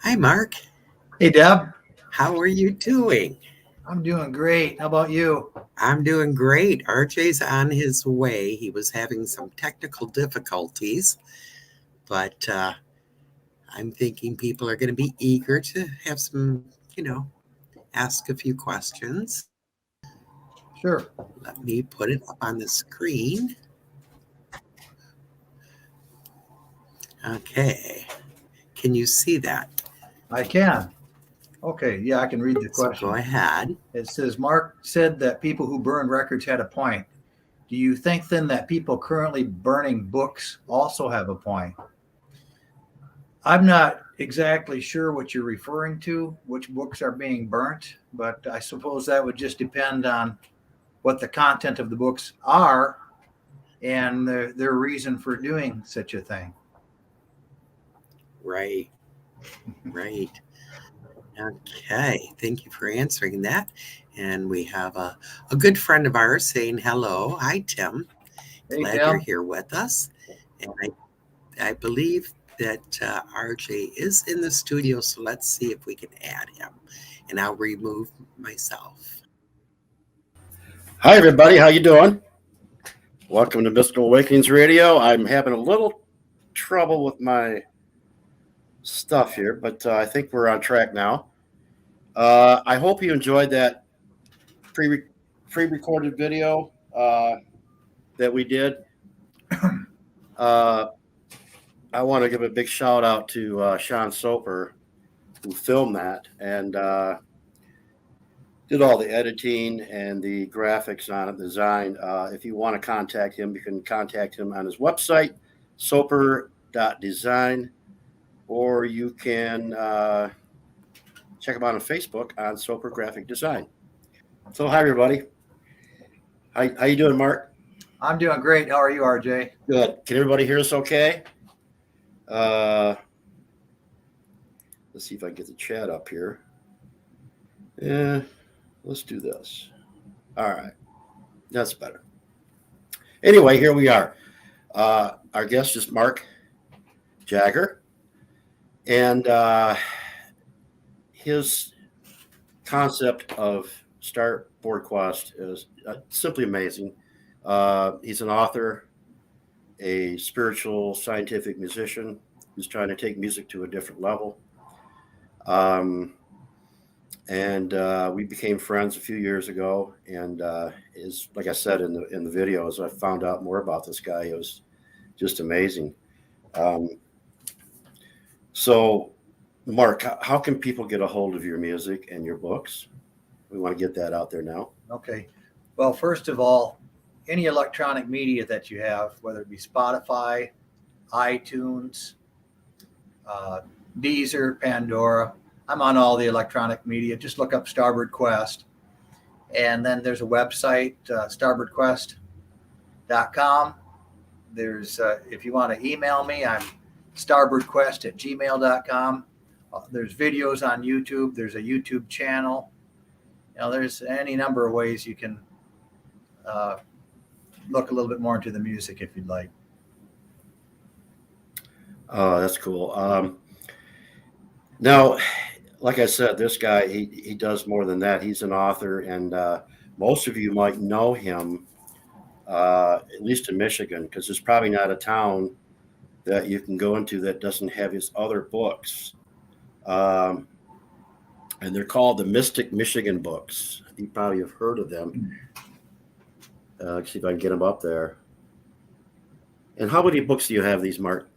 Hi, Mark. Hey, Deb. How are you doing? I'm doing great. How about you? I'm doing great. Arjay's on his way. He was having some technical difficulties, but I'm thinking people are going to be eager to have some, ask a few questions. Sure. Let me put it up on the screen. Okay. Can you see that? I can. Okay, yeah, I can read the So question. go ahead. It says, Mark said that people who burned records had a point. Do you think then that people currently burning books also have a point? I'm not exactly sure what you're referring to, which books are being burnt, but I suppose that would just depend on what the content of the books are and their reason for doing such a thing. Right. Right. Okay. Thank you for answering that. And we have a good friend of ours saying hello. Hi, Tim. Hey, Glad Tim. you're here with us. And I believe that RJ is in the studio, so let's see if we can add him. And I'll remove myself. Hi, everybody. How you doing? Welcome to Mystical Awakenings Radio. I'm having a little trouble with my stuff here, but I think we're on track now. I hope you enjoyed that pre-recorded video that we did. I want to give a big shout out to Sean Soper, who filmed that and did all the editing and the graphics on it, design. If you want to contact him, you can contact him on his website, soper.design, or you can check him out on Facebook on Soper Graphic Design. So hi, everybody. How you doing, Mark? I'm doing great. How are you, RJ? Good. Can everybody hear us okay? Let's see if I can get the chat up here. Yeah, let's do this. All right. That's better. Anyway, here we are. Our guest is Mark Jager, and his concept of Starboard Quest is simply amazing. He's an author, a spiritual, scientific musician who's trying to take music to a different level. And we became friends a few years ago. And is like I said in the videos, I found out more about this guy. It was just amazing. So, Mark, how can people get a hold of your music and your books? We want to get that out there now. Okay. Well, first of all, any electronic media that you have, whether it be Spotify, iTunes, Deezer, Pandora, I'm on all the electronic media. Just look up Starboard Quest. And then there's a website, starboardquest.com. There's, if you want to email me, I'm starboardquest@gmail.com. There's videos on YouTube. There's a YouTube channel. There's any number of ways you can look a little bit more into the music if you'd like. Oh, that's cool. Now, like I said, this guy, he does more than that. He's an author, and most of you might know him, at least in Michigan, because there's probably not a town that you can go into that doesn't have his other books. and they're called the Mystic Michigan books. You probably have heard of them. Let's see if I can get them up there. And how many books do you have these, Mark?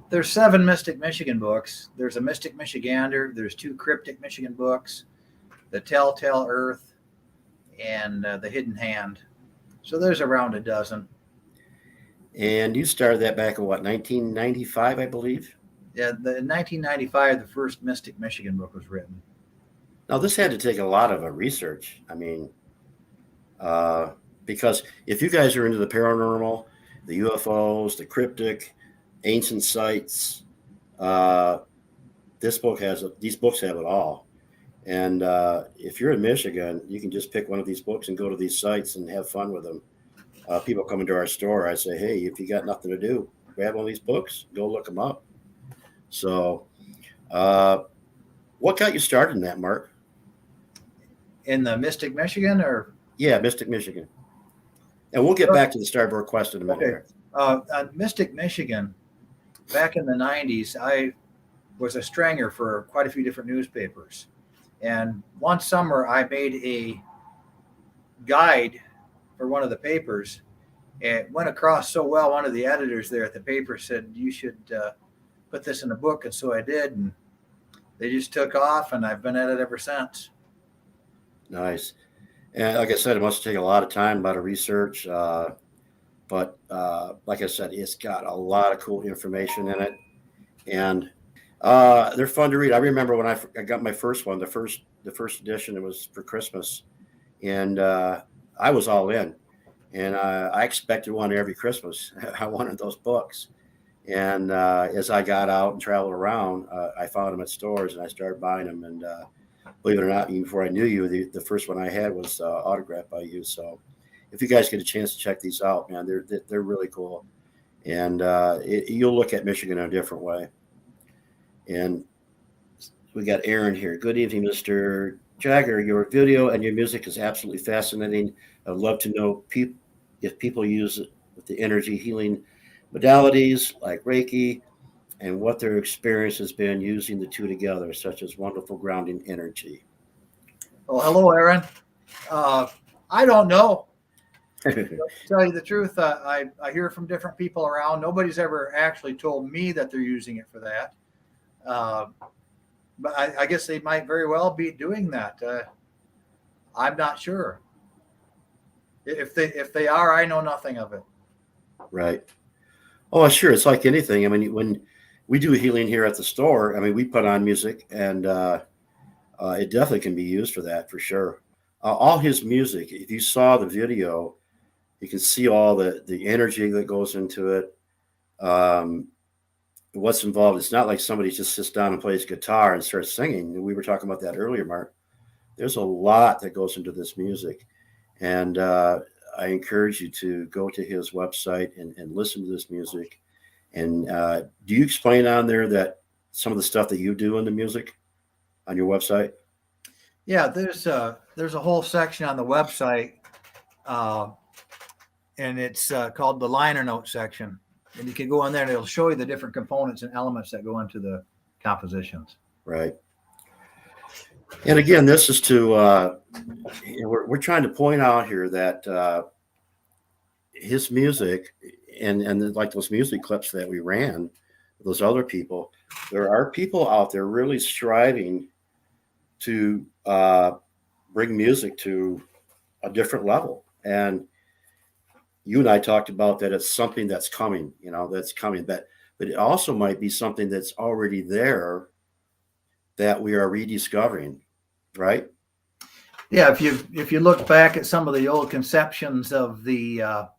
There's 7 Mystic Michigan books. There's a Mystic Michigander. There's 2 Cryptic Michigan books, the Telltale Earth, and the Hidden Hand. So there's around a dozen. And you started that back in what, 1995, I believe? Yeah, in 1995, the first Mystic Michigan book was written. Now, this had to take a lot of research. I mean, because if you guys are into the paranormal, the UFOs, the cryptic, ancient sites, these books have it all. And if you're in Michigan, you can just pick one of these books and go to these sites and have fun with them. People come into our store, I say, hey, if you got nothing to do, grab one of these books, go look them up. So what got you started in that, Mark? In the Mystic Michigan, or? Yeah, Mystic Michigan. And we'll get back to the Starboard Quest in a minute. Okay. On Mystic Michigan, back in the 90s, I was a stringer for quite a few different newspapers. And one summer, I made a guide for one of the papers. And it went across so well, one of the editors there at the paper said, you should put this in a book. And so I did. And they just took off, and I've been at it ever since. Nice. And like I said, it must take a lot of time, a lot of research. But like I said, it's got a lot of cool information in it. And they're fun to read. I remember when I got my first one, the first edition, it was for Christmas. And I was all in. And I expected one every Christmas. I wanted those books. And as I got out and traveled around, I found them at stores, and I started buying them. And believe it or not, even before I knew you, the first one I had was autographed by you. So if you guys get a chance to check these out, man, they're really cool. And you'll look at Michigan in a different way. And we got Aaron here. Good evening, Mr. Jagger. Your video and your music is absolutely fascinating. I'd love to know if people use it with the energy healing modalities like Reiki, and what their experience has been using the two together, such as wonderful grounding energy. Well, hello, Aaron. I don't know. To tell you the truth, I hear from different people around. Nobody's ever actually told me that they're using it for that. But I guess they might very well be doing that. I'm not sure. If they are, I know nothing of it. Right. Oh, sure. It's like anything. I mean, when we do healing here at the store, I mean, we put on music, and it definitely can be used for that, for sure. All his music, if you saw the video, you can see all the energy that goes into it. What's involved. It's not like somebody just sits down and plays guitar and starts singing. We were talking about that earlier, Mark. There's a lot that goes into this music. And I encourage you to go to his website and listen to this music. And do you explain on there that some of the stuff that you do in the music on your website? Yeah, there's a whole section on the website, and it's called the liner note section. And you can go on there, and it'll show you the different components and elements that go into the compositions. Right. And again, this is to we're trying to point out here that his music and like those music clips that we ran, those other people, there are people out there really striving to bring music to a different level. And you and I talked about that it's something that's coming, that's coming, but it also might be something that's already there that we are rediscovering, right? Yeah, if you look back at some of the old conceptions of the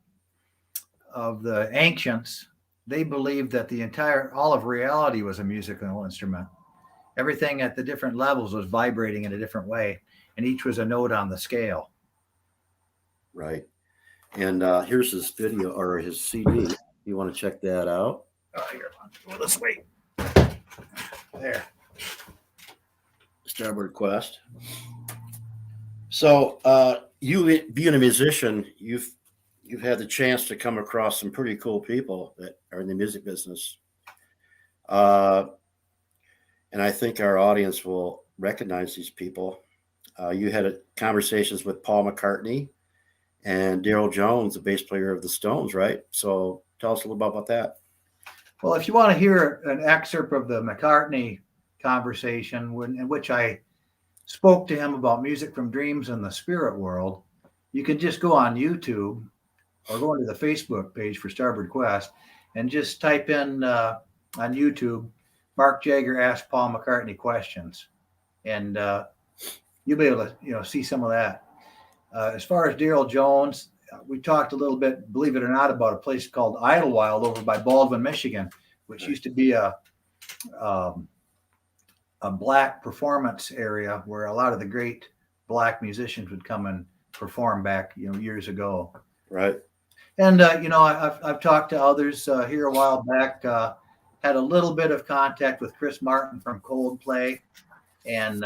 ancients, they believed that all of reality was a musical instrument. Everything at the different levels was vibrating in a different way, and each was a note on the scale. Right. And here's his video or his CD. You want to check that out? Oh, here, go this way. There. Starboard Quest. So you being a musician, you've had the chance to come across some pretty cool people that are in the music business. And I think our audience will recognize these people. You had conversations with Paul McCartney and Daryl Jones, the bass player of the Stones, right? So tell us a little bit about that. Well, if you want to hear an excerpt of the McCartney conversation in which I spoke to him about music from dreams and the spirit world, you can just go on YouTube or go into the Facebook page for Starboard Quest and just type in on YouTube, Mark Jager asked Paul McCartney questions. And you'll be able to see some of that. As far as Daryl Jones, we talked a little bit, believe it or not, about a place called Idlewild over by Baldwin, Michigan, which used to be a black performance area where a lot of the great black musicians would come and perform back, years ago. Right. And I've talked to others here a while back. Had a little bit of contact with Chris Martin from Coldplay, and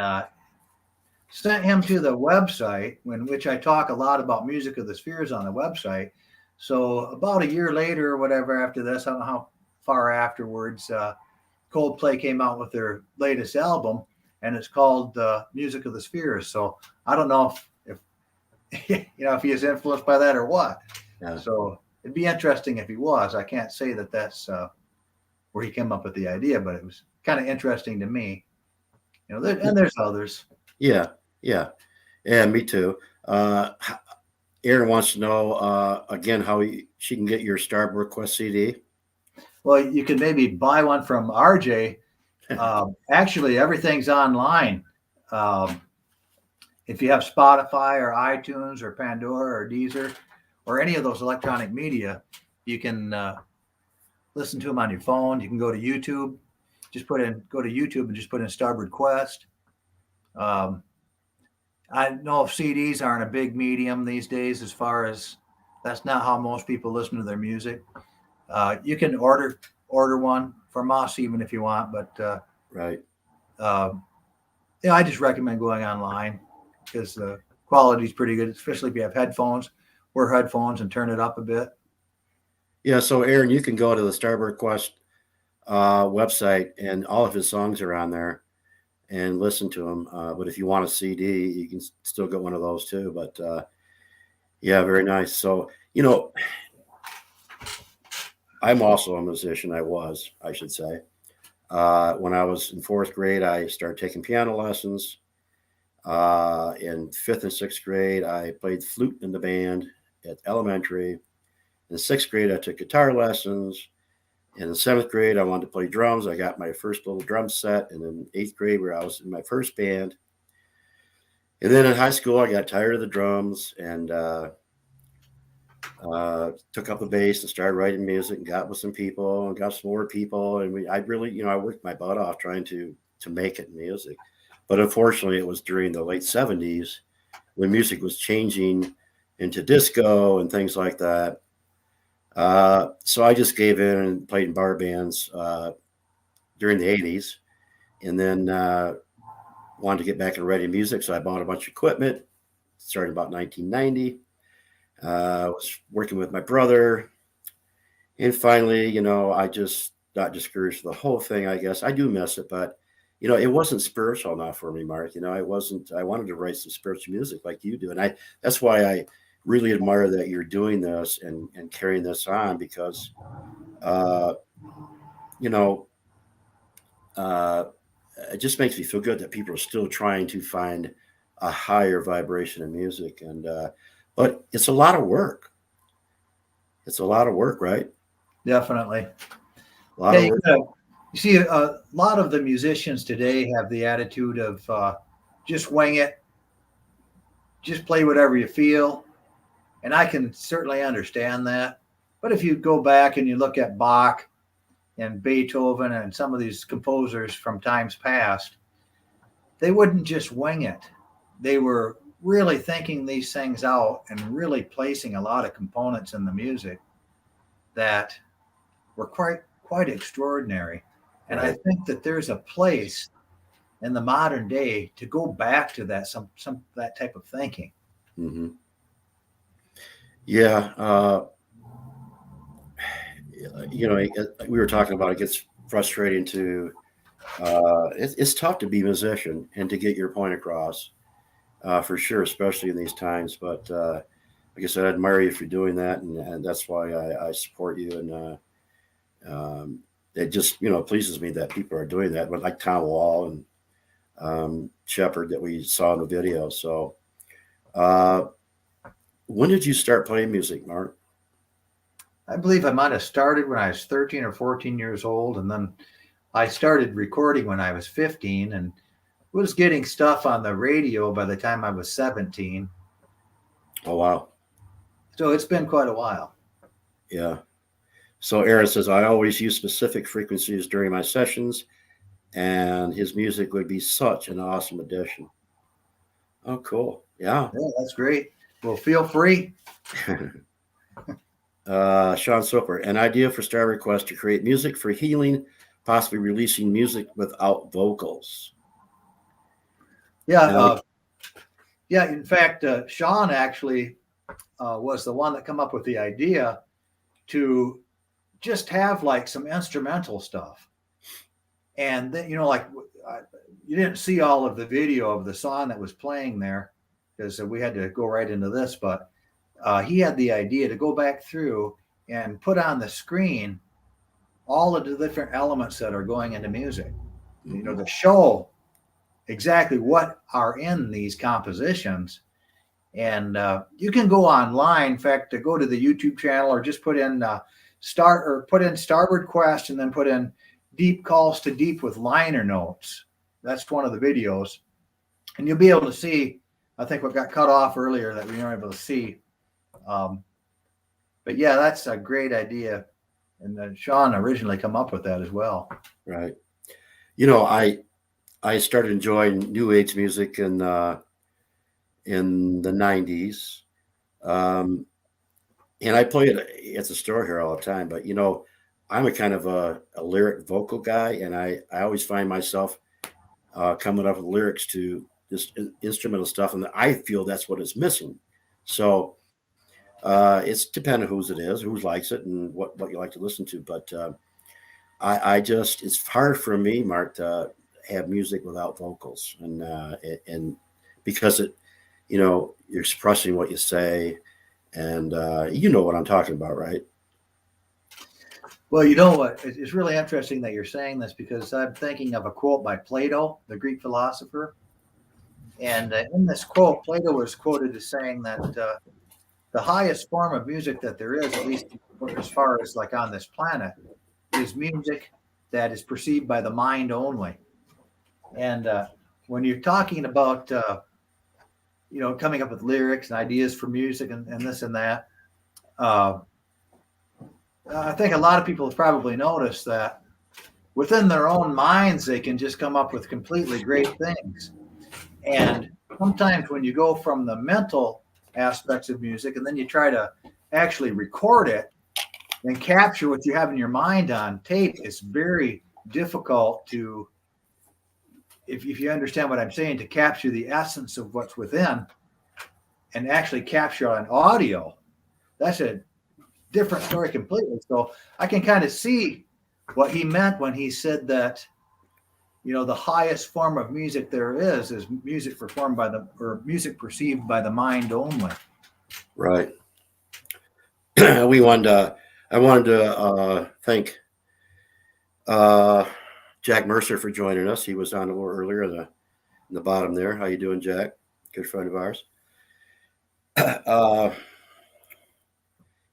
sent him to the website, in which I talk a lot about Music of the Spheres on the website. So about a year later or whatever after this, I don't know how far afterwards, Coldplay came out with their latest album, and it's called Music of the Spheres. So I don't know if if he is influenced by that or what. Yeah. So it'd be interesting if he was. I can't say that that's where he came up with the idea, but it was kind of interesting to me. And there's others. Yeah. Me too. Aaron wants to know again how she can get your Starboard Quest CD. Well, you can maybe buy one from Arjay. Actually, everything's online. If you have Spotify or iTunes or Pandora or Deezer or any of those electronic media, you can listen to them on your phone. You can go to YouTube. Go to YouTube and just put in Starboard Quest. I know if CDs aren't a big medium these days, as far as that's not how most people listen to their music. You can order one from us even if you want, but right. I just recommend going online because the quality is pretty good, especially if you have headphones. Wear headphones and turn it up a bit. Yeah, so Aaron, you can go to the Starboard Quest website, and all of his songs are on there, and listen to them. But if you want a CD, you can still get one of those too. But yeah, very nice. So I'm also a musician. I should say. When I was in 4th grade, I started taking piano lessons. In 5th and 6th grade, I played flute in the band at elementary. In 6th grade, I took guitar lessons. In the 7th grade, I wanted to play drums. I got my first little drum set. And in 8th grade, where I was in my first band. And then in high school, I got tired of the drums and took up the bass and started writing music and got with some people and got some more people. And I really, I worked my butt off trying to make it in music. But unfortunately, it was during the late 70s when music was changing into disco and things like that. So I just gave in and played in bar bands during the 80s, and then wanted to get back into writing music. So I bought a bunch of equipment, starting about 1990. I was working with my brother, and finally, I just got discouraged with the whole thing. I guess I do miss it, but it wasn't spiritual enough for me, Mark. I wanted to write some spiritual music like you do. And that's why I really admire that you're doing this and carrying this on, because, it just makes me feel good that people are still trying to find a higher vibration in music. And, but it's a lot of work. It's a lot of work, right? Definitely. A lot of work. You see, a lot of the musicians today have the attitude of just wing it, just play whatever you feel. And I can certainly understand that. But if you go back and you look at Bach and Beethoven and some of these composers from times past, they wouldn't just wing it. They were really thinking these things out and really placing a lot of components in the music that were quite extraordinary. And I think that there's a place in the modern day to go back to that, some that type of thinking. Mm-hmm. Yeah. We were talking about it gets frustrating to it's tough to be a musician and to get your point across, for sure, especially in these times. But like I said, I admire you for doing that, and that's why I support you. It just pleases me that people are doing that, but like Tom Wall and Shepard that we saw in the video. So, when did you start playing music, Mark? I believe I might have started when I was 13 or 14 years old, and then I started recording when I was 15 and was getting stuff on the radio by the time I was 17. Oh, wow. So it's been quite a while. Yeah. So Aaron says, I always use specific frequencies during my sessions, and his music would be such an awesome addition. Oh, cool. Yeah. Yeah, that's great. Well, feel free. Sean Soper, an idea for Starboard Quest to create music for healing, possibly releasing music without vocals. Yeah. Yeah. In fact, Sean actually was the one that come up with the idea to just have like some instrumental stuff. And then, like you didn't see all of the video of the song that was playing there because we had to go right into this, but he had the idea to go back through and put on the screen all of the different elements that are going into music, to show exactly what are in these compositions. And you can go online, in fact, to go to the YouTube channel or just put in Starboard Quest and then put in Deep Calls to Deep with liner notes. That's one of the videos. And you'll be able to see, I think what got cut off earlier that we weren't able to see. But yeah, that's a great idea. And Sean originally come up with that as well. Right. I started enjoying New Age music in the 90s. And I play it at the store here all the time, but I'm a kind of a lyric vocal guy, and I always find myself coming up with lyrics to this instrumental stuff, and I feel that's what is missing. So it's dependent whose it is, who likes it, and what you like to listen to. But it's hard for me, Mark, to have music without vocals, and because you're expressing what you say, and you know what I'm talking about, right? Well, you know what? It's really interesting that you're saying this because I'm thinking of a quote by Plato, the Greek philosopher. And in this quote, Plato was quoted as saying that the highest form of music that there is, at least as far as like on this planet, is music that is perceived by the mind only. And when you're talking about, coming up with lyrics and ideas for music and this and that, I think a lot of people have probably noticed that within their own minds, they can just come up with completely great things. And sometimes when you go from the mental aspects of music and then you try to actually record it and capture what you have in your mind on tape, it's very difficult to, if you understand what I'm saying, to capture the essence of what's within and actually capture on audio. That's a different story completely. So I can kind of see what he meant when he said that, the highest form of music there is music performed music perceived by the mind only. Right. I wanted to thank Jack Mercer for joining us. He was on a little earlier in the bottom there. How you doing, Jack? Good friend of ours.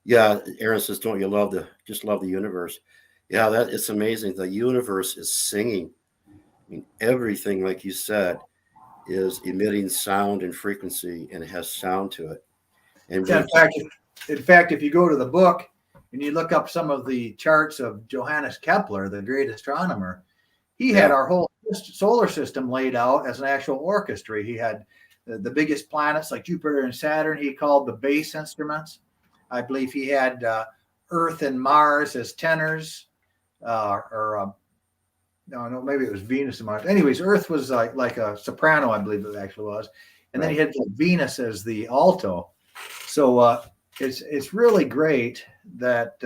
Yeah, Aaron says, don't you love the universe? Yeah, it's amazing. The universe is singing. I mean, everything, like you said, is emitting sound and frequency, and it has sound to it. And yeah, in fact, if you go to the book and you look up some of the charts of Johannes Kepler, the great astronomer, he had our whole solar system laid out as an actual orchestra. He had the biggest planets like Jupiter and Saturn. He called the bass instruments. I believe he had Earth and Mars as tenors, no, maybe it was Venus and Mars. Anyways, Earth was like a soprano, I believe it actually was, and then he had Venus as the alto. So it's really great that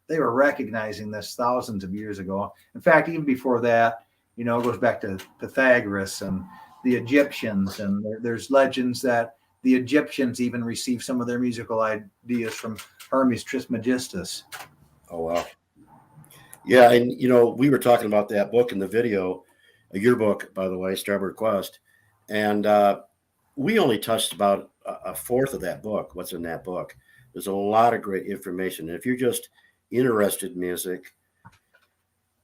they were recognizing this thousands of years ago. In fact, even before that, it goes back to Pythagoras and the Egyptians, and there's legends that the Egyptians even received some of their musical ideas from Hermes Trismegistus. Oh, wow. Yeah, and we were talking about that book in the video, your book, by the way, Starboard Quest, and we only touched about a fourth of that book. What's in that book? There's a lot of great information. And if you're just interested in music,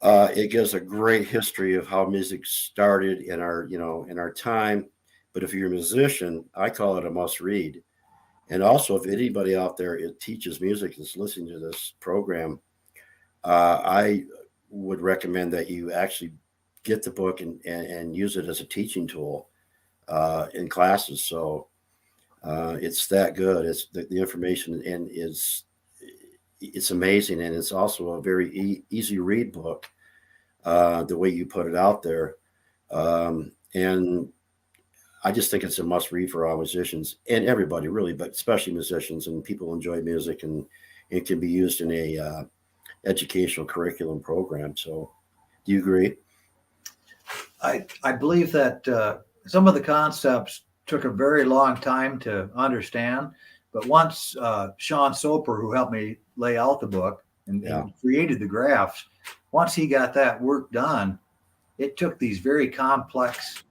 it gives a great history of how music started in our time. But if you're a musician, I call it a must read. And also, if anybody out there teaches music is listening to this program, I would recommend that you actually get the book and use it as a teaching tool in classes. So it's that good. It's the information and it's amazing, and it's also a very easy read book. The way you put it out there, and I just think it's a must read for all musicians and everybody really, but especially musicians and people who enjoy music, and it can be used in a educational curriculum program. So do you agree? I believe that some of the concepts took a very long time to understand, but once Sean Soper, who helped me lay out the book and created the graphs, once he got that work done, it took these very complex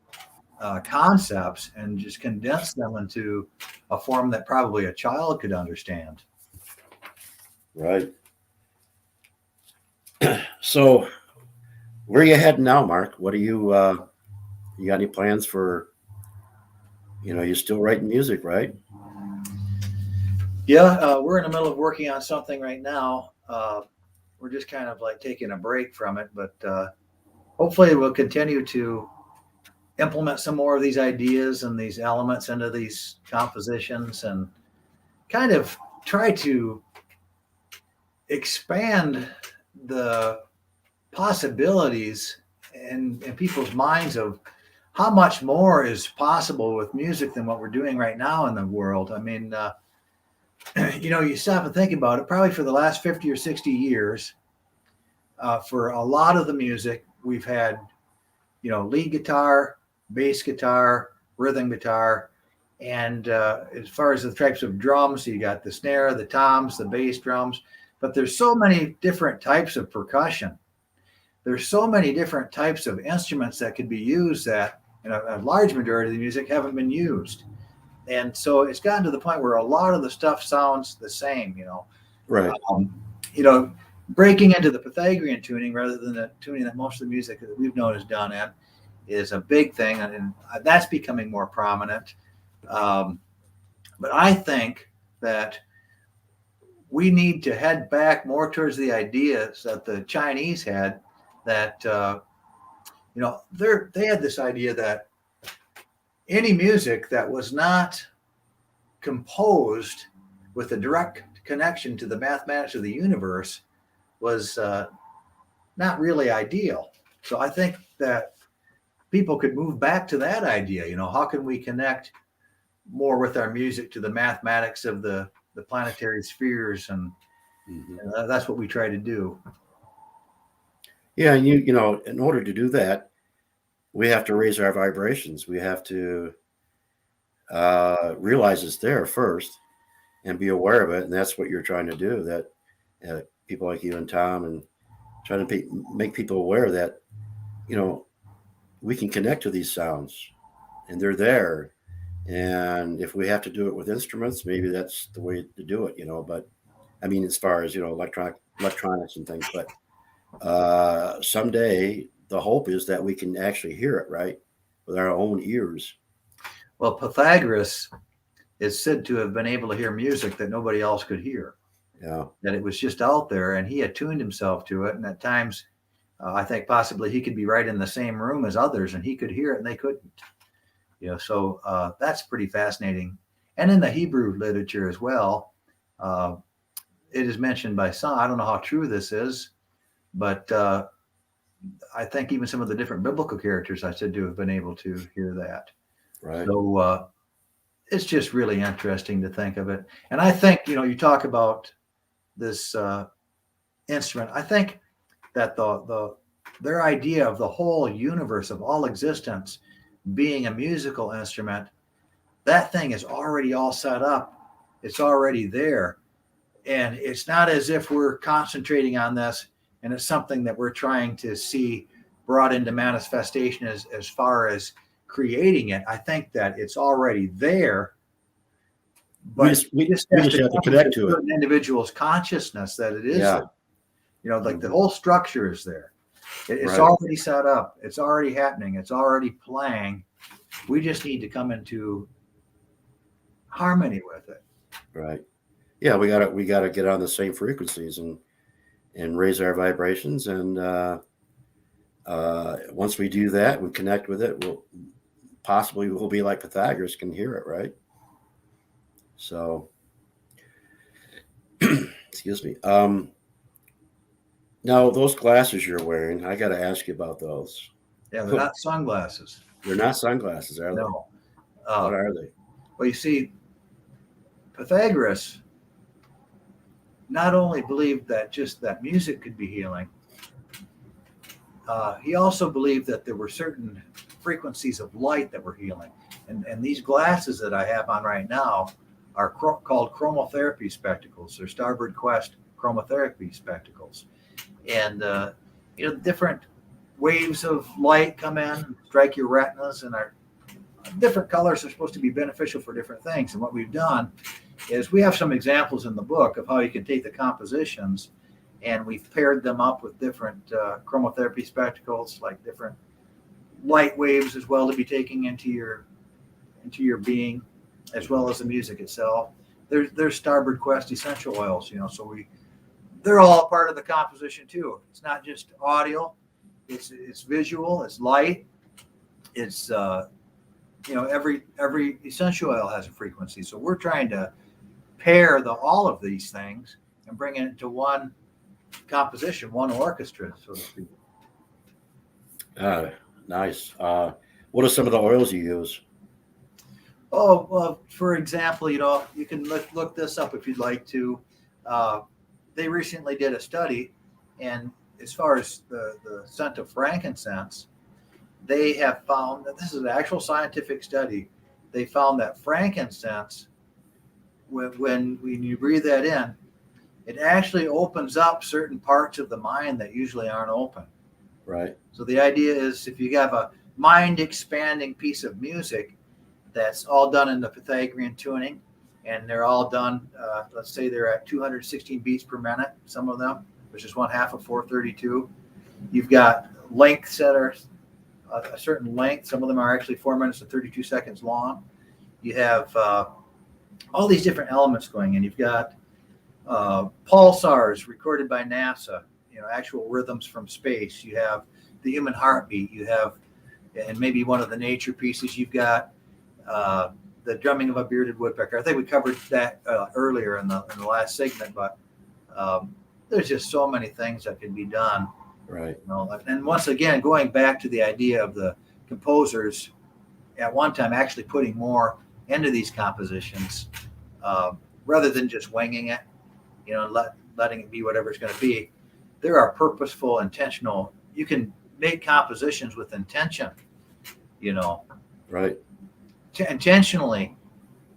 concepts and just condensed them into a form that probably a child could understand. Right. So where are you heading now, Mark? What are you got any plans for, you're still writing music, right? Yeah, we're in the middle of working on something right now. We're just kind of like taking a break from it, but hopefully we'll continue to implement some more of these ideas and these elements into these compositions and kind of try to expand the possibilities in people's minds of how much more is possible with music than what we're doing right now in the world. I mean, you stop and think about it, probably for the last 50 or 60 years, for a lot of the music, we've had, lead guitar, bass guitar, rhythm guitar. And as far as the types of drums, you got the snare, the toms, the bass drums, but there's so many different types of percussion. There's so many different types of instruments that could be used that in a large majority of the music haven't been used. And so it's gotten to the point where a lot of the stuff sounds the same, Right. Breaking into the Pythagorean tuning rather than the tuning that most of the music that we've known is done in is a big thing. And that's becoming more prominent. But I think that we need to head back more towards the ideas that the Chinese had, that, they had this idea that any music that was not composed with a direct connection to the mathematics of the universe was not really ideal. So I think that people could move back to that idea. How can we connect more with our music to the mathematics of the planetary spheres? And that's what we try to do. Yeah, and in order to do that, we have to raise our vibrations. We have to realize it's there first and be aware of it. And that's what you're trying to do, that people like you and Tom, and trying to make people aware that, we can connect to these sounds and they're there. And if we have to do it with instruments, maybe that's the way to do it, but I mean, as far as, electronics and things, but someday the hope is that we can actually hear it, right, with our own ears. Well, Pythagoras is said to have been able to hear music that nobody else could hear. Yeah. That it was just out there, and he attuned himself to it. And at times, I think possibly he could be right in the same room as others, and he could hear it, and they couldn't. So that's pretty fascinating. And in the Hebrew literature as well, it is mentioned by some. I don't know how true this is, but I think even some of the different biblical characters are said to have been able to hear that. Right. So it's just really interesting to think of it. And I think, you talk about this instrument. I think that the their idea of the whole universe of all existence being a musical instrument, that thing is already all set up. It's already there. And it's not as if we're concentrating on this and it's something that we're trying to see brought into manifestation as far as creating it. I think that it's already there, but we just have to connect to it. An individual's consciousness that it is, Yeah. Like the whole structure is there. It's Right. already set up. It's already happening. It's already playing. We just need to come into harmony with it. Right. Yeah, we gotta get on the same frequencies and raise our vibrations. And once we do that, we connect with it. We'll be like Pythagoras, can hear it, right? So, excuse me. Now those glasses you're wearing, I got to ask you about those. Yeah, they're not sunglasses. They're not sunglasses, are they? No. What are they? Well, you see, Pythagoras not only believed that just that music could be healing, he also believed that there were certain frequencies of light that were healing. And these glasses that I have on right now are called chromotherapy spectacles. They're Starboard Quest chromotherapy spectacles. And, different waves of light come in, strike your retinas, and our different colors are supposed to be beneficial for different things. And what we've done is we have some examples in the book of how you can take the compositions, and we've paired them up with different chromotherapy spectacles, like different light waves as well to be taking into your being, as well as the music itself. There's Starboard Quest essential oils, so they're all part of the composition too. It's not just audio, it's visual, it's light, it's every essential oil has a frequency. So we're trying to pair all of these things and bring it into one composition, one orchestra, so to speak. Nice. What are some of the oils you use? Oh, well, for example, you can look this up if you'd like to. They recently did a study, and as far as the scent of frankincense, they have found that this is an actual scientific study. They found that frankincense, when you breathe that in, it actually opens up certain parts of the mind that usually aren't open. Right. So the idea is if you have a mind-expanding piece of music that's all done in the Pythagorean tuning, and they're all done, let's say they're at 216 beats per minute, some of them, which is 1/2 of 432. You've got lengths that are a certain length. Some of them are actually 4 minutes and 32 seconds long. You have all these different elements going in. You've got pulsars recorded by NASA, actual rhythms from space. You have the human heartbeat. You have, and maybe one of the nature pieces, you've got the drumming of a bearded woodpecker. I think we covered that earlier in the last segment, but there's just so many things that can be done. Right. And once again, going back to the idea of the composers at one time actually putting more into these compositions, rather than just winging it, letting it be whatever it's going to be. There are purposeful, intentional. You can make compositions with intention, Right. Intentionally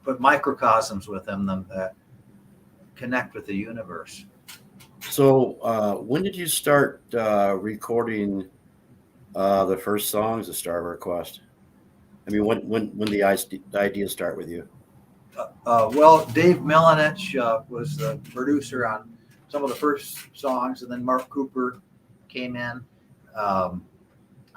put microcosms within them that connect with the universe. So when did you start recording the first songs of Starboard Quest? I mean, when the ideas start with you? Well, Dave Milanich was the producer on some of the first songs, and then Mark Cooper came in.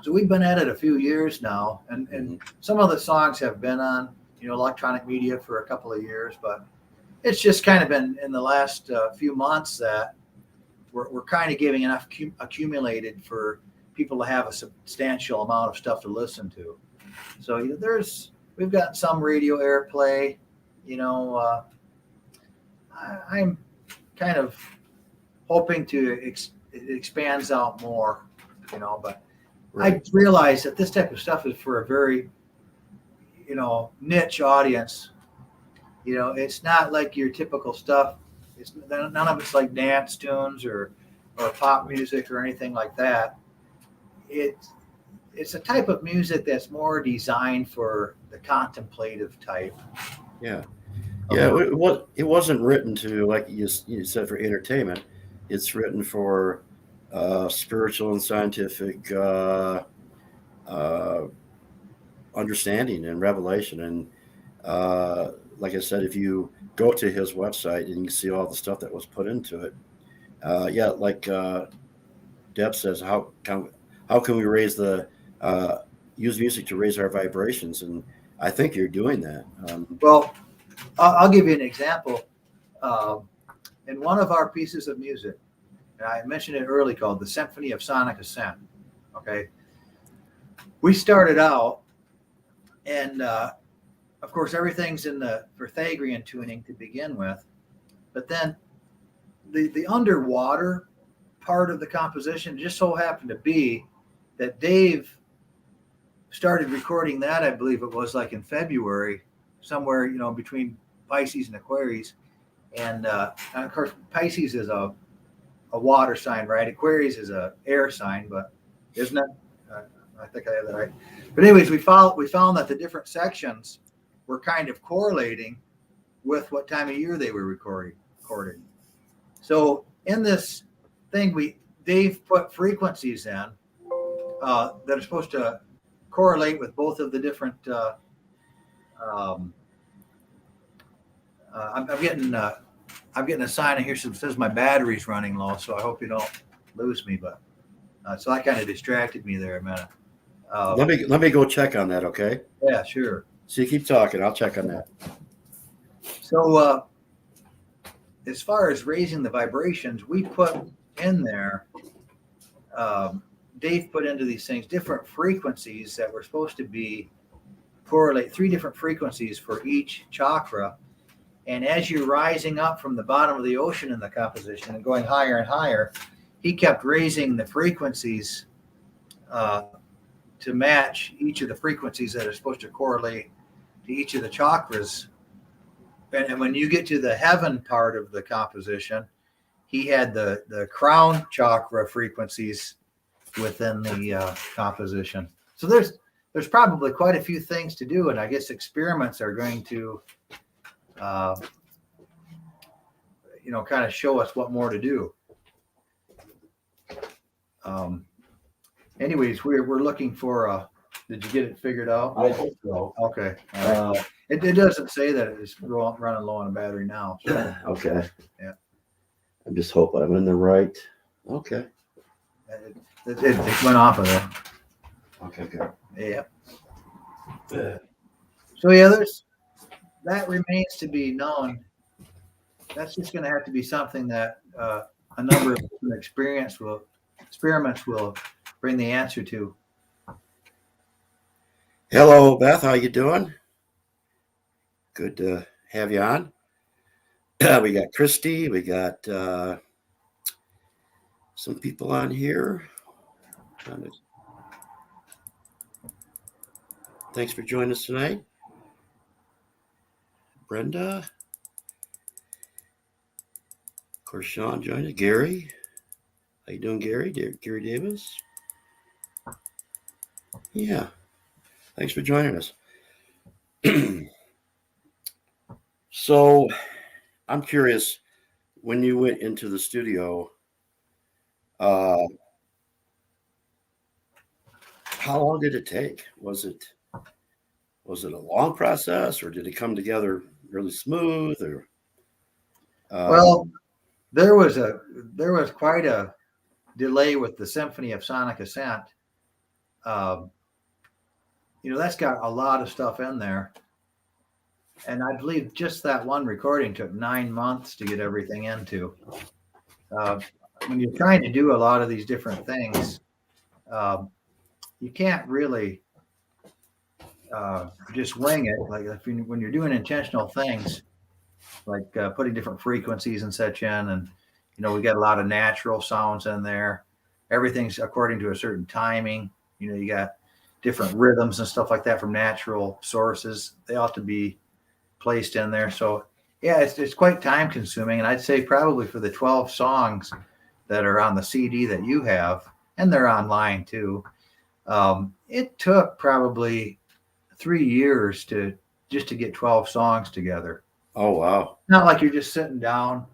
So we've been at it a few years now, and some of the songs have been on, electronic media for a couple of years, but it's just kind of been in the last few months that we're kind of giving enough accumulated for people to have a substantial amount of stuff to listen to. So we've got some radio airplay. I'm kind of hoping it expands out more, but right. I realize that this type of stuff is for a very, niche audience. It's not like your typical stuff. None of it's like dance tunes or pop music or anything like that. it's a type of music that's more designed for the contemplative type. Yeah. Yeah, it wasn't written to, like you said, for entertainment. It's written for spiritual and scientific understanding and revelation. And like I said, if you go to his website and you can see all the stuff that was put into it. Like Deb says, how can we raise use music to raise our vibrations? And I think you're doing that. Well, I'll give you an example. In one of our pieces of music, and I mentioned it early, called the Symphony of Sonic Ascent. Okay, we started out, and of course everything's in the Pythagorean tuning to begin with, but then the underwater part of the composition just so happened to be that Dave started recording that. I believe it was like in February, somewhere between Pisces and Aquarius, and of course Pisces is a water sign, right? Aquarius is a air sign, but isn't it? I think I have that right. But anyways, we found that the different sections were kind of correlating with what time of year they were recording. So in this thing, Dave put frequencies in that are supposed to correlate with both of the different. I'm getting a sign in here that says my battery's running low, so I hope you don't lose me. But so that kind of distracted me there a minute. Let me go check on that, okay? Yeah, sure. So you keep talking. I'll check on that. So as far as raising the vibrations, we put in there, Dave put into these things different frequencies that were supposed to correlate 3 different frequencies for each chakra. And as you're rising up from the bottom of the ocean in the composition and going higher and higher, he kept raising the frequencies to match each of the frequencies that are supposed to correlate to each of the chakras. And when you get to the heaven part of the composition, he had the crown chakra frequencies within the composition. So there's probably quite a few things to do, and I guess experiments are going to kind of show us what more to do. Anyways, we're looking for did you get it figured out? I think so. Okay. It doesn't say that it's running low on a battery now. So. Okay. Yeah. I'm just hoping I'm in the right. Okay. It went off of there. Okay, good. Yeah. So yeah, that remains to be known. That's just going to have to be something that a number of experiments will bring the answer to. Hello, Beth. How you doing? Good to have you on. We got Christy. We got some people on here. Thanks for joining us tonight. Brenda. Of course, Sean joined us. Gary. How you doing, Gary? Gary Davis. Yeah. Thanks for joining us. So I'm curious, when you went into the studio, how long did it take? Was it a long process, or did it come together really smooth? Or well, there was quite a delay with the Symphony of Sonic Ascent. That's got a lot of stuff in there. And I believe just that one recording took 9 months to get everything into. When you're trying to do a lot of these different things, you can't really just wing it. Like when you're doing intentional things, like putting different frequencies and such in, and we got a lot of natural sounds in there. Everything's according to a certain timing. You got different rhythms and stuff like that from natural sources. They ought to be placed in there. So yeah, it's quite time consuming. And I'd say probably for the 12 songs that are on the CD that you have, and they're online too, It took probably 3 years to get 12 songs together. Oh, wow. Not like you're just sitting down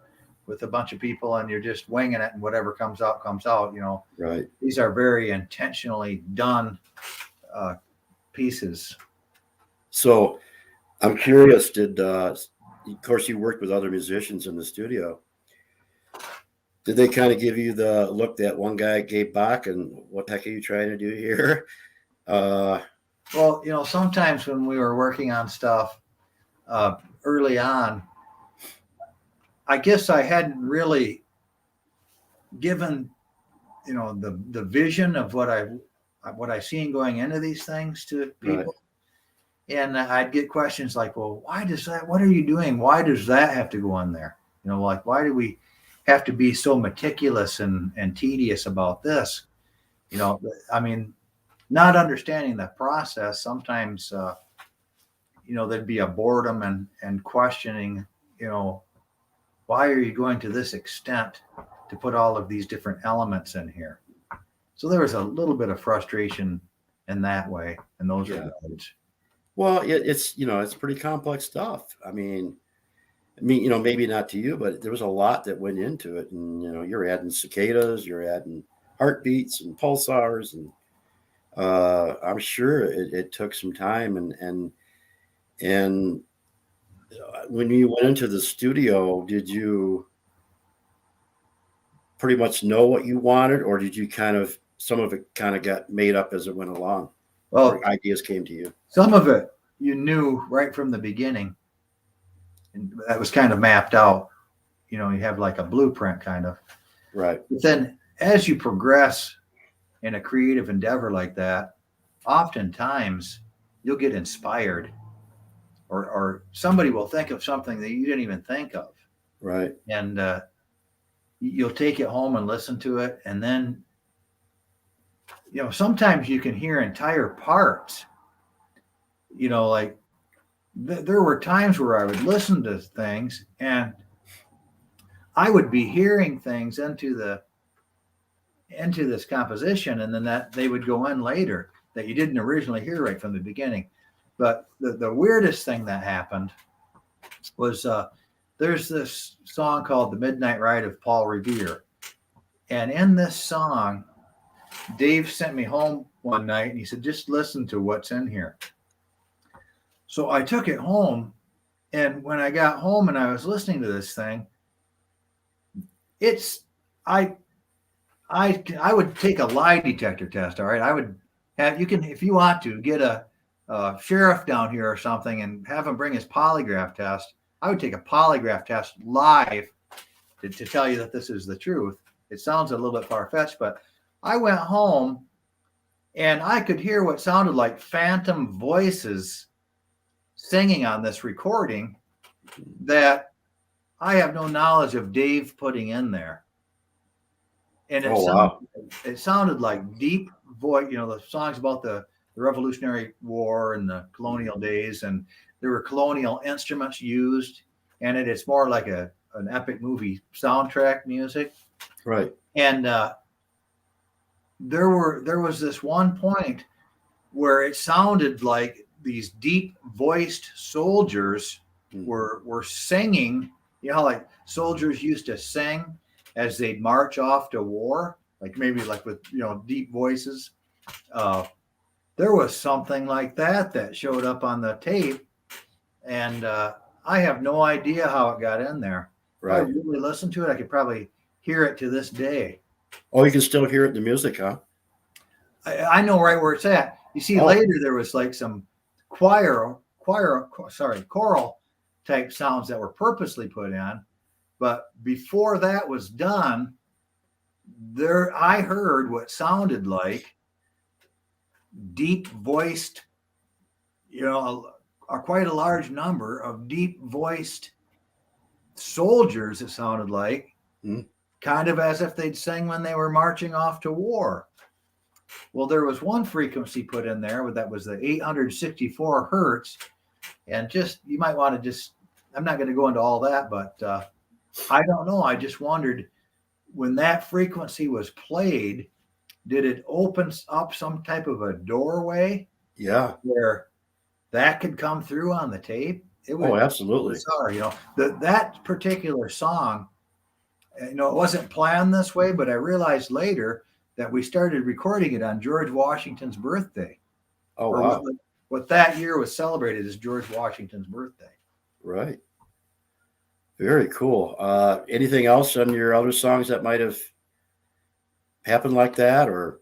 with a bunch of people and you're just winging it and whatever comes out, comes out. Right. These are very intentionally done pieces. So I'm curious, of course, you worked with other musicians in the studio. Did they kind of give you the look that one guy gave back and what the heck are you trying to do here? Well, sometimes when we were working on stuff early on, I guess I hadn't really given, the vision of what I seen going into these things to people. Right. And I'd get questions like, well, why does that, what are you doing? Why does that have to go in there? Like, why do we have to be so meticulous and tedious about this? I mean, not understanding the process, sometimes, there'd be a boredom and questioning, why are you going to this extent to put all of these different elements in here? So there was a little bit of frustration in that way, in those regards. Well, it's it's pretty complex stuff. I mean, maybe not to you, but there was a lot that went into it, and you're adding cicadas, you're adding heartbeats and pulsars, and I'm sure it took some time. And when you went into the studio, did you pretty much know what you wanted, or did you some of it kind of got made up as it went along? Well, or ideas came to you. Some of it you knew right from the beginning, and that was kind of mapped out. You have like a blueprint kind of. Right. But then as you progress in a creative endeavor like that, oftentimes you'll get inspired, or somebody will think of something that you didn't even think of. Right. And you'll take it home and listen to it, and then sometimes you can hear entire parts. Like there were times where I would listen to things and I would be hearing things into this composition, and then that they would go in later that you didn't originally hear right from the beginning. But the weirdest thing that happened was there's this song called The Midnight Ride of Paul Revere. And in this song, Dave sent me home one night and he said, just listen to what's in here. So I took it home, and when I got home and I was listening to this thing, I would take a lie detector test. All right. I would have, you can, if you want to, get a sheriff down here or something and have him bring his polygraph test. I would take a polygraph test live to tell you that this is the truth. It sounds a little bit far-fetched, but I went home and I could hear what sounded like phantom voices singing on this recording that I have no knowledge of Dave putting in there. And it sounded like deep voice, the songs about the Revolutionary War and the colonial days, and there were colonial instruments used, and it's more like an epic movie soundtrack music. Right. And there was this one point where it sounded like these deep voiced soldiers were singing, like soldiers used to sing as they'd march off to war, like maybe like with, deep voices. There was something like that showed up on the tape, and I have no idea how it got in there. Right. If I really listened to it, I could probably hear it to this day. Oh, you can still hear it in the music, huh? I know right where it's at. You see, later there was like some choral type sounds that were purposely put in. But before that was done, I heard what sounded like deep voiced, quite a large number of deep voiced soldiers, it sounded like, kind of as if they'd sing when they were marching off to war. Well, there was one frequency put in there that was the 864 hertz. And you might want to I'm not going to go into all that, but I don't know. I just wondered, when that frequency was played, did it open up some type of a doorway Yeah. where that could come through on the tape? It was Oh, absolutely. bizarre, you know. That particular song, you know, it wasn't planned this way, but I realized later that we started recording it on George Washington's birthday. Oh, Or wow. what that year was celebrated as George Washington's birthday. Right. Very cool. Anything else on your other songs that might have happened like that, or?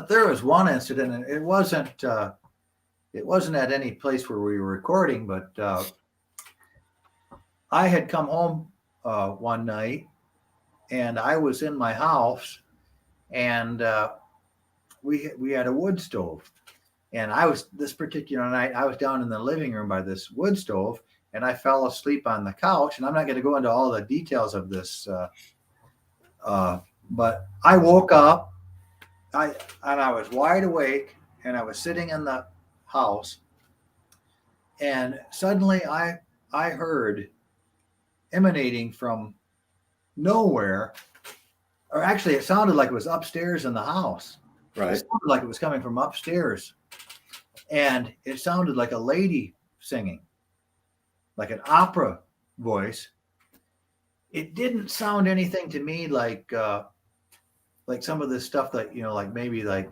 There was one incident, and it wasn't at any place where we were recording, but I had come home one night, and I was in my house, and we had a wood stove, and this particular night I was down in the living room by this wood stove, and I fell asleep on the couch. And I'm not going to go into all the details of this, but I woke up, and I was wide awake, and I was sitting in the house, and suddenly I heard emanating from nowhere, or actually it sounded like it was upstairs in the house. Right. It sounded like it was coming from upstairs, and it sounded like a lady singing, like an opera voice. It didn't sound anything to me like some of this stuff that, you know, like maybe like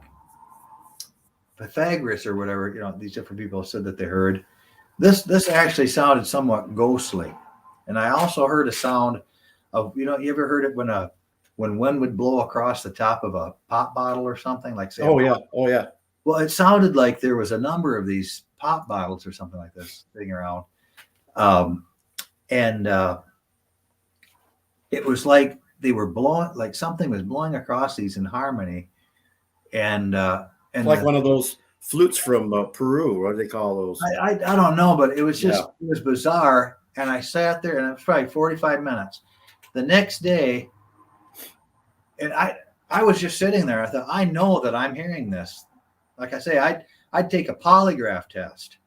Pythagoras or whatever, you know, these different people said that they heard. This actually sounded somewhat ghostly. And I also heard a sound of, you know, you ever heard it when wind would blow across the top of a pop bottle or something, like say? Oh, yeah. Oh, yeah. Well, it sounded like there was a number of these pop bottles or something like this sitting around. It was like they were blowing, like something was blowing across these in harmony. And like one of those flutes from Peru. What do they call those? I don't know, but it was just, It was bizarre. And I sat there, and it was probably 45 minutes. The next day, and I was just sitting there. I thought, I know that I'm hearing this. Like I say, I'd take a polygraph test.